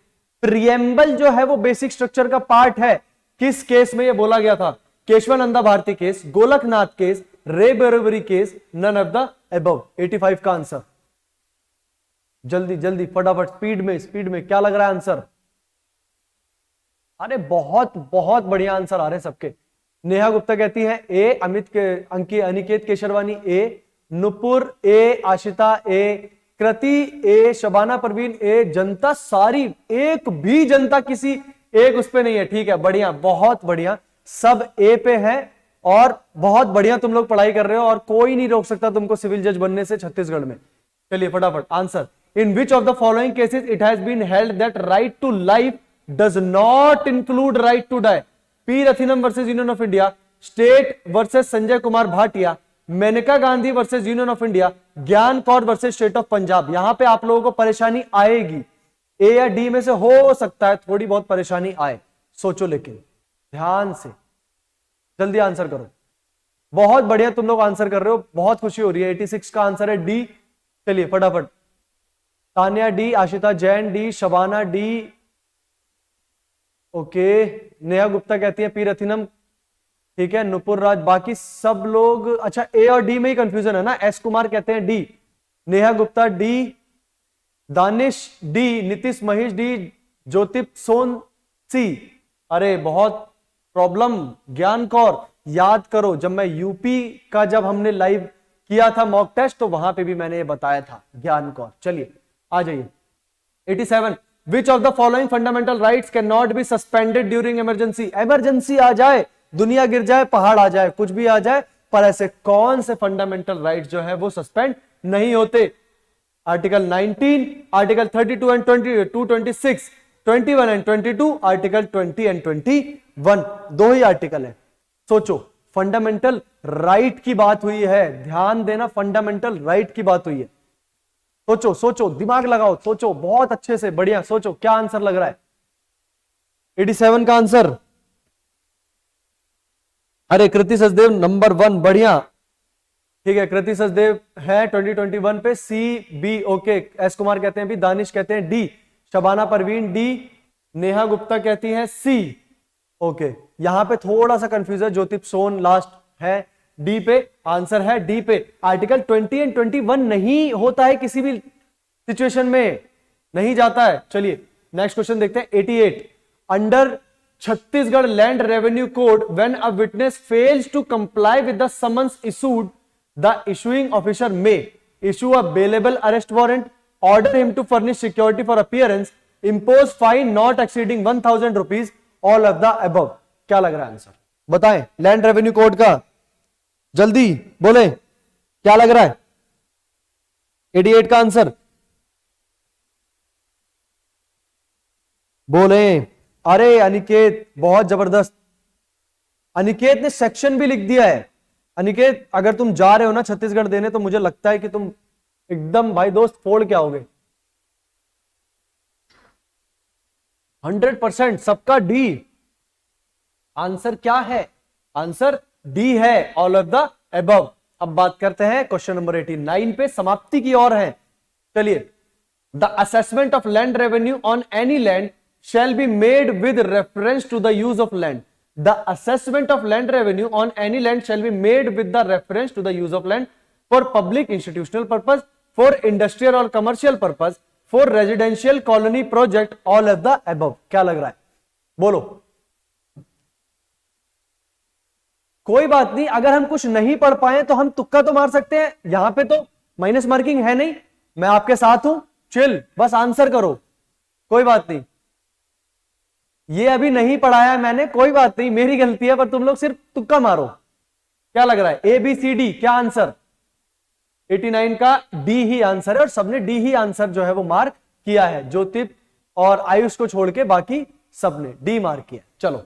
Preamble जो है वो बेसिक स्ट्रक्चर का पार्ट है, किस केस में ये बोला गया था? Kesavananda Bharati case, Golaknath case, re Berubari case, none of the above. 85 का आंसर, जल्दी जल्दी फटाफट, स्पीड में क्या लग रहा है आंसर? अरे बहुत बहुत बढ़िया आंसर आ रहे हैं सबके। नेहा गुप्ता कहती है ए, अनिकेत केशरवानी ए, नुपुर ए, आशिता ए, कृति ए, शबाना परवीन ए, जनता सारी, एक भी जनता किसी एक उस पे नहीं है। ठीक है, बढ़िया, बहुत बढ़िया, सब ए पे है और बहुत बढ़िया तुम लोग पढ़ाई कर रहे हो और कोई नहीं रोक सकता तुमको सिविल जज बनने से छत्तीसगढ़ में। चलिए फटाफट answer. In which of the following cases it has been held that right to life does not include right to die? P Rathinam versus union of India, state versus Sanjay Kumar Bhatia, Menaka Gandhi versus union of India, Gian Kaur versus state of Punjab. यहां पे आप लोगों को परेशानी आएगी, ए या D में से हो सकता है थोड़ी बहुत परेशानी आए, सोचो लेकिन ध्यान से, जल्दी आंसर करो। बहुत बढ़िया तुम लोग आंसर कर रहे हो, बहुत खुशी हो रही है। 86 का आंसर है डी। चलिए फटाफट, Tanya D, Ashita Jain D, Shabana D, okay, Neha Gupta कहती है पी रथिनम, ठीक है, नुपुर राज, बाकी सब लोग अच्छा ए और डी में ही कंफ्यूजन है ना। एस कुमार कहते हैं D, Neha Gupta D, Danish D, Nitish Mahesh D, ज्योतिप सोन सी। अरे बहुत प्रॉब्लम। ज्ञान कौर, याद करो जब मैं यूपी का जब हमने लाइव किया था मॉक टेस्ट तो वहां पे भी मैंने ये बताया था, ज्ञान कौर। चलिए आ जाइए 87, which of the following fundamental rights can not be suspended during emergency. Emergency आ जाए, दुनिया गिर जाए, पहाड़ आ जाए, कुछ भी आ जाए, पर ऐसे कौन से फंडामेंटल राइट्स जो है वो सस्पेंड नहीं होते? Article 19, article 32 and 26, 21 and 22, article 20 and 21, दो ही आर्टिकल है। सोचो, फंडामेंटल राइट की बात हुई है, ध्यान देना, फंडामेंटल राइट की बात हुई है। सोचो सोचो, दिमाग लगाओ, सोचो बहुत अच्छे से, बढ़िया सोचो क्या आंसर लग रहा है। 87 का आंसर, अरे कृति सचदेव नंबर 1, बढ़िया, ठीक है, कृति सचदेव है 2021 पे, C B, okay. S Kumar कहते हैं भी, दानिश कहते हैं डी, शबाना परवीन डी, नेहा गुप्ता कहती है सी, ओके। यहां पे थोड़ा सा कंफ्यूजन, ज्योतिप सोन लास्ट है डी पे, आंसर है डी पे। आर्टिकल 20 एंड 21 नहीं होता है किसी भी सिचुएशन में, नहीं जाता है। चलिए नेक्स्ट क्वेश्चन देखते हैं 88, under Chhattisgarh land revenue code when a witness fails to comply with the summons issued the issuing officer may issue a bailable arrest warrant, order him to furnish security for appearance, impose fine not exceeding 1000 rupees, all of the above। क्या लग रहा है answer बताएं, land revenue code का, जल्दी बोले क्या लग रहा है? 88 का आंसर बोले। अरे अनिकेत बहुत जबरदस्त, अनिकेत ने सेक्शन भी लिख दिया है। अनिकेत अगर तुम जा रहे हो ना छत्तीसगढ़ देने तो मुझे लगता है कि तुम एकदम भाई दोस्त फोड़ के आओगे। 100% सबका डी। आंसर क्या है? आंसर डी है, ऑल ऑफ द अबव। अब बात करते हैं क्वेश्चन नंबर 89 पे, समाप्ति की ओर है। चलिए, the assessment of land revenue on any land shall be made with reference to the use of land. The assessment of land revenue on any land shall be made with the reference to the use of land for public institutional purpose, for industrial or commercial purpose, for residential colony project all of the above. क्या लग रहा है, बोलो। कोई बात नहीं, अगर हम कुछ नहीं पढ़ पाए तो हम तुक्का तो मार सकते हैं, यहां पे तो माइनस मार्किंग है नहीं, मैं आपके साथ हूं, चिल, बस आंसर करो, कोई बात नहीं। ये अभी नहीं पढ़ाया मैंने, कोई बात नहीं, मेरी गलती है, पर तुम लोग सिर्फ तुक्का मारो। क्या लग रहा है, ए बी सी डी, क्या आंसर? 89 का डी ही आंसर है, और सबने डी ही आंसर जो है वो मार्क किया है, ज्योतिप और आयुष को छोड़ के बाकी सबने डी मार्क किया। चलो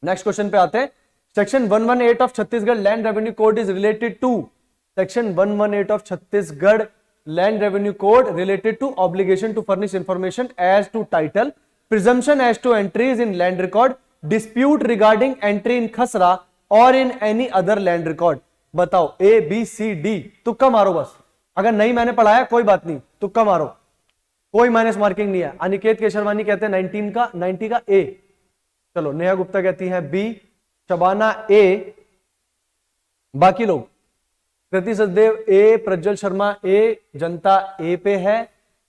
नेक्स्ट क्वेश्चन पे आते हैं। Section 118 of Chhattisgarh land revenue code is related to, section 118 of Chhattisgarh land revenue code related to obligation to furnish information as to title, presumption as to entries in land record, dispute regarding entry in खसरा और in any other land record। बताओ A B C D, तुक्का मारो बस, अगर नहीं मैंने पढ़ाया कोई बात नहीं, तुक्का मारो, कोई माइनस मार्किंग नहीं है। अनिकेत केशरवानी कहते हैं 90 का A, चलो नेहा गुप्ता कहती है B, शबाना A, बाकी लोग कृति Sachdev A, Prajwal Sharma A, Janata A पे है,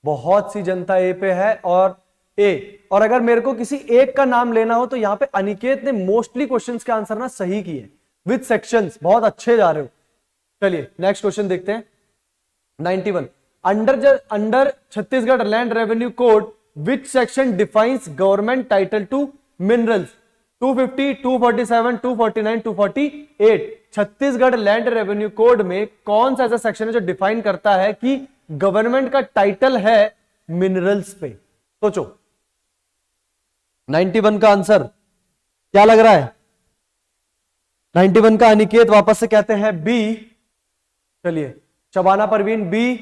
बहुत सी जनता A पे है और A। और अगर मेरे को किसी एक का नाम लेना हो तो यहां पे अनिकेत ने मोस्टली क्वेश्चंस के आंसर ना सही किए विद सेक्शंस, बहुत अच्छे जा रहे हो। चलिए नेक्स्ट क्वेश्चन देखते हैं। 91 under Chhattisgarh land revenue code which section defines government title to minerals? 250, 247, 249, 248। Chhattisgarh land revenue code में कौन सा ऐसा सेक्शन है जो डिफाइन करता है कि गवर्नमेंट का टाइटल है मिनरल्स पे? सोचो 91 का आंसर क्या लग रहा है? 91 का अनिकेत वापस से कहते हैं बी, चलिए शबाना परवीन बी,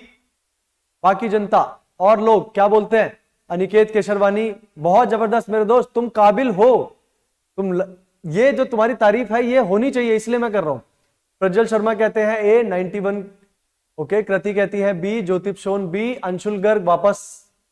बाकी जनता और लोग क्या बोलते हैं? अनिकेत केशरवानी, बहुत जबरदस्त मेरे दोस्त, तुम काबिल हो, ये जो तुम्हारी तारीफ है ये होनी चाहिए, इसलिए मैं कर रहा हूं। प्रज्वल शर्मा कहते हैं ए, 91 ओके, कृति कहती है बी, ज्योतिप सोन बी, अंशुल गर्ग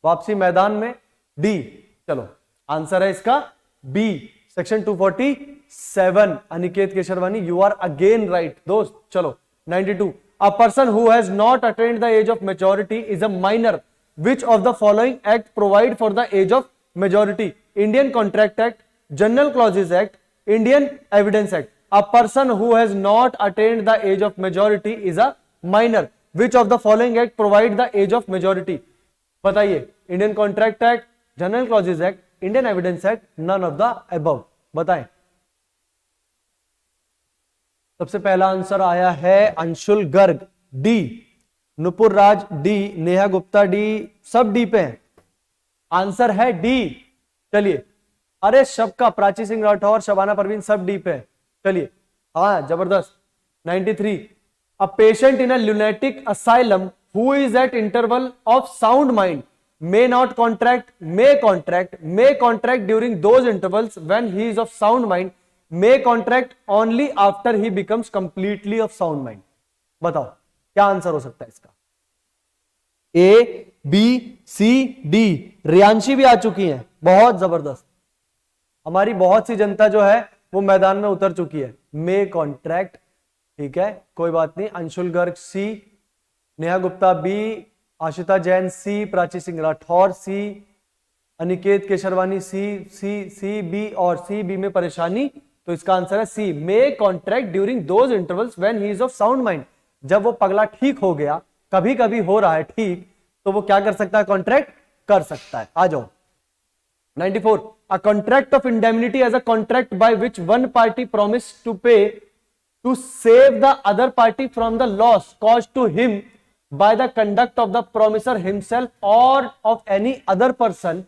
वापसी मैदान में डी। चलो आंसर है इसका B, section 247। Aniket Kesharwani you are again right दोस्त। चलो 92 a person who has not attend the age of majority is a minor, which of the following act provide for the age of majority? Indian contract act, general clauses act, Indian evidence act. A person who has not attend the age of majority is a minor, which of the following act provide the age of majority? बताइए, Indian contract act, general clauses act, Indian evidence act, none of the above. बताएं। सबसे पहला answer आया है Anshul Garg D, Nupur Raj D, Neha Gupta D, सब D पे हैं, answer है डी। चलिए अरे सबका, प्राची सिंह राठौर, शबाना परवीन सब डी पे हैं। चलिए हाँ जबरदस्त। 93 a patient in a lunatic asylum who is eight interval of sound mind may not contract, may contract during those intervals when he is of sound mind, may contract only after he becomes completely of sound mind। बताओ क्या answer हो सकता है इसका? A B C D. Riyanshi भी आ चुकी है, बहुत जबरदस्त, हमारी बहुत सी जनता जो है वो मैदान में उतर चुकी है। मे कॉन्ट्रैक्ट, ठीक है कोई बात नहीं। Anshul Garg C, Neha Gupta B, Ashita Jain C, Prachi Singh Rathore C, Aniket Kesharwani C, C B और सी बी में परेशानी, तो इसका आंसर है C, may contract during those intervals when he is of sound mind. जब वो पगला ठीक हो गया, कभी कभी हो रहा है ठीक, तो वो क्या कर सकता है? कॉन्ट्रैक्ट कर सकता है। आ जाओ 94 a contract of indemnity as a contract by which one party promise to pay to save the other party from the loss cause to him by the conduct of the promisor himself or of any other person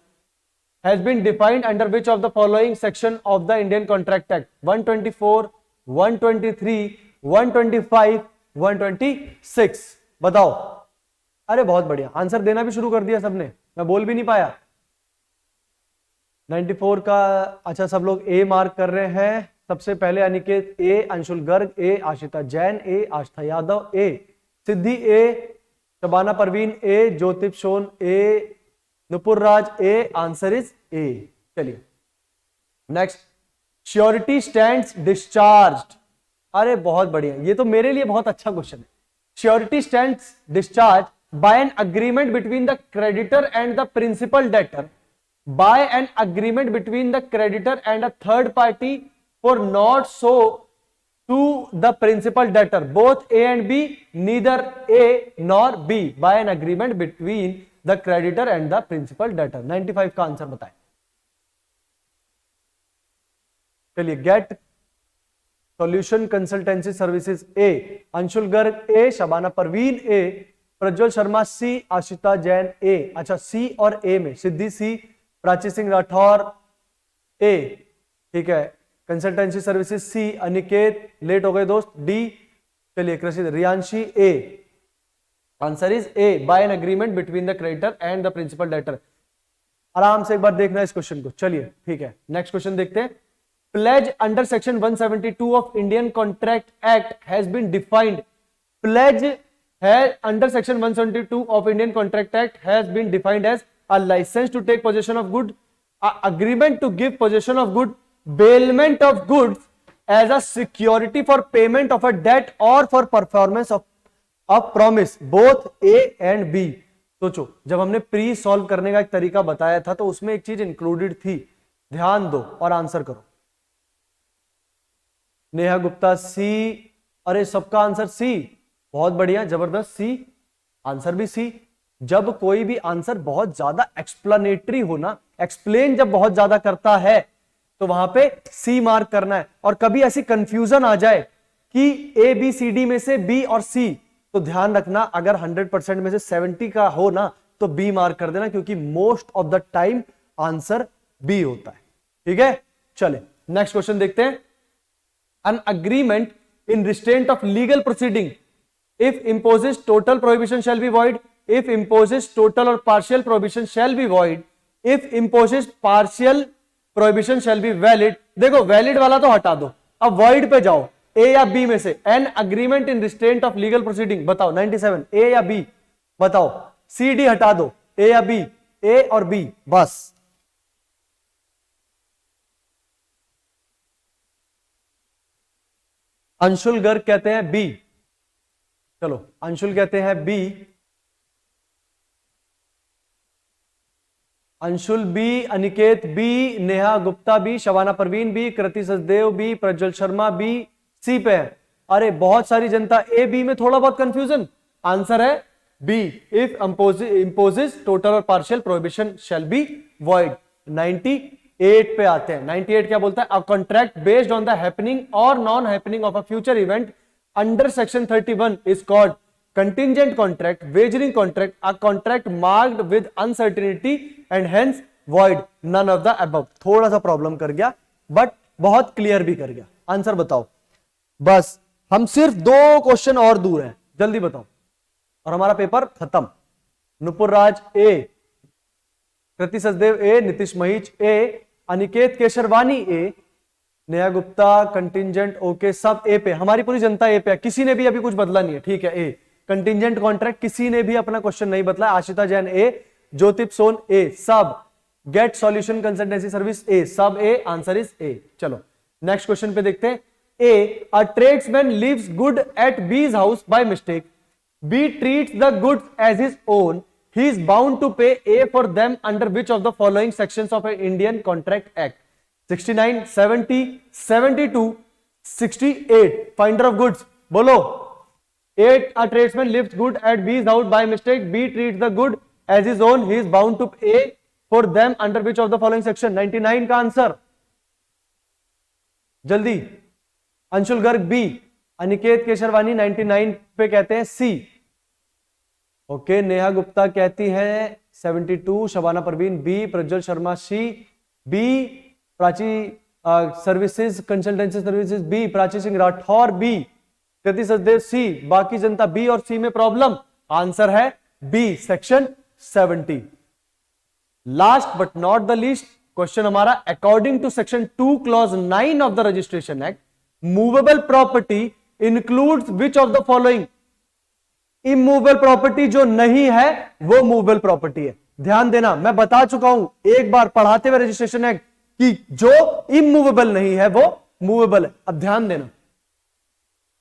has been defined under which of the following section of the Indian Contract Act? 124, 123, 125, 126। बताओ। अरे बहुत बढ़िया, answer देना भी शुरू कर दिया सबने, मैं बोल भी नहीं पाया। 94 का अच्छा सब लोग ए मार्क कर रहे हैं। सबसे पहले अनिकेत ए, अंशुल गर्ग ए, आशिता जैन ए, आस्था यादव ए, सिद्धि ए, शबाना परवीन ए, ज्योतिप सोन ए, Nupur Raj A, answer is A. चलिए नेक्स्ट, श्योरिटी स्टैंड्स डिस्चार्ज्ड। अरे बहुत बढ़िया, ये तो मेरे लिए बहुत अच्छा क्वेश्चन है। Surety stands discharge by an agreement between the creditor and the principal debtor, by an agreement between the creditor and a third party for not so to the principal debtor, both A and B, neither A nor B, by an agreement between the creditor and the principal debtor. 95 का answer बताएं। चलिए, gate solution consultancy services A, Anshul Garg A, Shabana Parveen A, Prajwal Sharma सी, आशिता जैन ए। अच्छा, सी और ए में सिद्धि सी, Prachi Singh Rathore A, ठीक है। Consultancy services C, Aniket, late हो गए दोस्त, डी। चलिए, Krishi Riyanshi A, answer is A, by an agreement between the creditor and the principal debtor. आराम से एक बार देखना इस क्वेश्चन को। चलिए, ठीक है, नेक्स्ट क्वेश्चन देखते हैं। Pledge under section 172 of Indian contract act has been defined. Pledge है under section 172 of Indian contract act has been defined as a licence to take possession of good, agreement to give possession of good, bailment of goods as a security for payment of a debt or for performance of a promise, both A and B। सोचो, जब हमने pre solve करने का एक तरीका बताया था तो उसमें एक चीज इंक्लूडेड थी, ध्यान दो और आंसर करो। नेहा गुप्ता सी, अरे सबका आंसर सी, बहुत बढ़िया, जबरदस्त, सी, आंसर भी सी। जब कोई भी आंसर बहुत ज्यादा एक्सप्लेनेटरी हो ना, एक्सप्लेन जब बहुत ज्यादा करता है तो वहां पे सी मार्क करना है। और कभी ऐसी कंफ्यूजन आ जाए कि ए बी सी डी में से बी और सी, तो ध्यान रखना अगर 100% में से 70 का हो ना तो बी मार्क कर देना, क्योंकि most of the time answer B होता है। ठीक है, चले नेक्स्ट क्वेश्चन देखते हैं। An agreement in restraint of legal proceeding if imposes total prohibition shall be void, if imposes total और partial prohibition shall be void, if imposes partial prohibition shall be valid. देखो, valid वाला तो हटा दो, अब void पे जाओ, ए या बी में से। N agreement in restraint of legal proceeding, बताओ 97, ए या बी बताओ। सी डी हटा दो, ए या बी, ए और बी बस। अंशुल गर्ग कहते हैं बी, चलो अंशुल कहते हैं B, Anshul B, Aniket B, Neha Gupta B, Shabana Parveen B, Kriti Sachdev B, Prajwal Sharma B, C पे है। अरे बहुत सारी जनता ए बी में थोड़ा बहुत कंफ्यूजन, आंसर है बी, इफ इंपोजेस टोटल और partial prohibition shall be void. 98 पे आते हैं। 98 क्या बोलता है? A contract based on the happening और non happening of a future event under section 31 is called contingent contract, wagering contract, a contract marked with uncertainty and hence void, none of the above। थोड़ा सा problem कर गया but बहुत clear भी कर गया। Answer बताओ, बस हम सिर्फ 2 क्वेश्चन और दूर हैं, जल्दी बताओ और हमारा पेपर खत्म। नुपुर राज ए, कृति सचदेव ए, नीतीश महीच ए, अनिकेत केशरवानी ए, नेहा गुप्ता कंटिंजेंट ओके, सब ए पे। हमारी पूरी जनता ए पे है, किसी ने भी अभी कुछ बदला नहीं है। ठीक है, ए कंटिंजेंट कॉन्ट्रैक्ट किसी ने भी अपना क्वेश्चन नहीं बदला। आशिता जैन ए, ज्योतिप सोन ए, सब। गेट सॉल्यूशन कंसल्टेंसी सर्विस ए, सब ए, आंसर इज ए। चलो नेक्स्ट क्वेश्चन पे देखते हैं। A, a tradesman leaves good at B's house by mistake, B treats the goods as his own, he is bound to pay A for them under which of the following sections of Indian contract act? 69, 70, 72, 68। Finder of goods बोलो। A, a tradesman lives good at B's house by mistake. B treats the good as his own. He is bound to pay for them under which of the following section? 99 का answer जल्दी। Anshul Garg B, Aniket Kesharwani 99 पे कहते हैं सी। Okay, Neha Gupta कहती है 72, Shabana Parveen B, Prajwal Sharma C, B, Prachi services consultancy services B, Prachi Singh Rathore B, Kriti Sachdev C, बाकी जनता B और सी में प्रॉब्लम। आंसर है B, section 70। Last but not the least question हमारा, according to section 2 clause 9 of the registration act, movable property includes which of the following? Immovable property जो नहीं है वो मूवेबल प्रॉपर्टी है। ध्यान देना, मैं बता चुका हूं एक बार पढ़ाते हुए रजिस्ट्रेशन एक्ट कि जो इमूवेबल नहीं है वो मूवेबल है। अब ध्यान देना,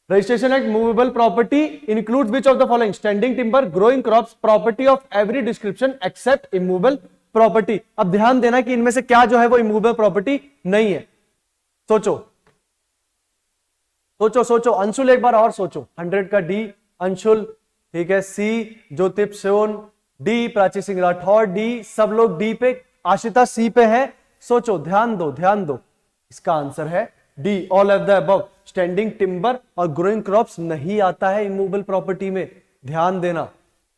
registration act movable property includes which of the following? Standing timber, growing crops, property of every description except immovable property. अब ध्यान देना कि इनमें से क्या जो है वो इमूवेबल प्रॉपर्टी नहीं है। सोचो सोचो सोचो, अंशुल एक बार और सोचो। 100 का डी अंशुल, ठीक है, सी ज्योतिप सोन, डी प्राची सिंह राठौर, डी सब लोग डी पे, आशिता सी पे है। सोचो, ध्यान दो ध्यान दो, इसका आंसर है D, all of the above. Standing timber और ग्रोइंग क्रॉप्स नहीं आता है इमूवेबल प्रॉपर्टी में, ध्यान देना,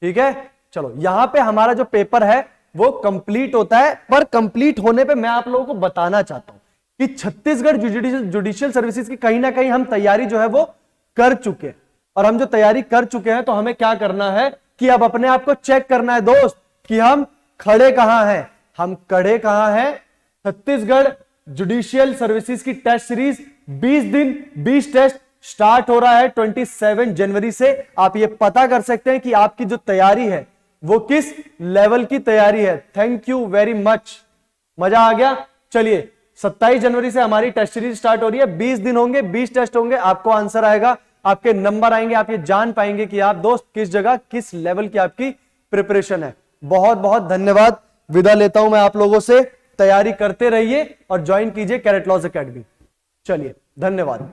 ठीक है। चलो यहां पे हमारा जो पेपर है वो कंप्लीट होता है, पर कंप्लीट होने पे मैं आप लोगों को बताना चाहता हूं कि छत्तीसगढ़ जुडिशियल सर्विसेज की कहीं ना कहीं हम तैयारी जो है वो कर चुके हैं। और हम जो तैयारी कर चुके हैं तो हमें क्या करना है कि अब अपने आप को चेक करना है दोस्त कि हम खड़े कहां हैं, हम कड़े कहां हैं। छत्तीसगढ़ जुडिशियल सर्विसेज की टेस्ट सीरीज 20 दिन 20 टेस्ट स्टार्ट हो रहा है 27 जनवरी से। आप ये पता कर सकते हैं कि आपकी जो तैयारी है वो किस लेवल की तैयारी है। थैंक यू वेरी मच, मजा आ गया। चलिए 27 जनवरी से हमारी टेस्ट सीरीज स्टार्ट हो रही है, 20 दिन होंगे, 20 टेस्ट होंगे, आपको आंसर आएगा, आपके नंबर आएंगे, आप ये जान पाएंगे कि आप दोस्त किस जगह किस लेवल की आपकी प्रिपरेशन है। बहुत बहुत धन्यवाद, विदा लेता हूं मैं आप लोगों से। तैयारी करते रहिए और ज्वाइन कीजिए कैरेट लॉज एकेडमी। चलिए धन्यवाद।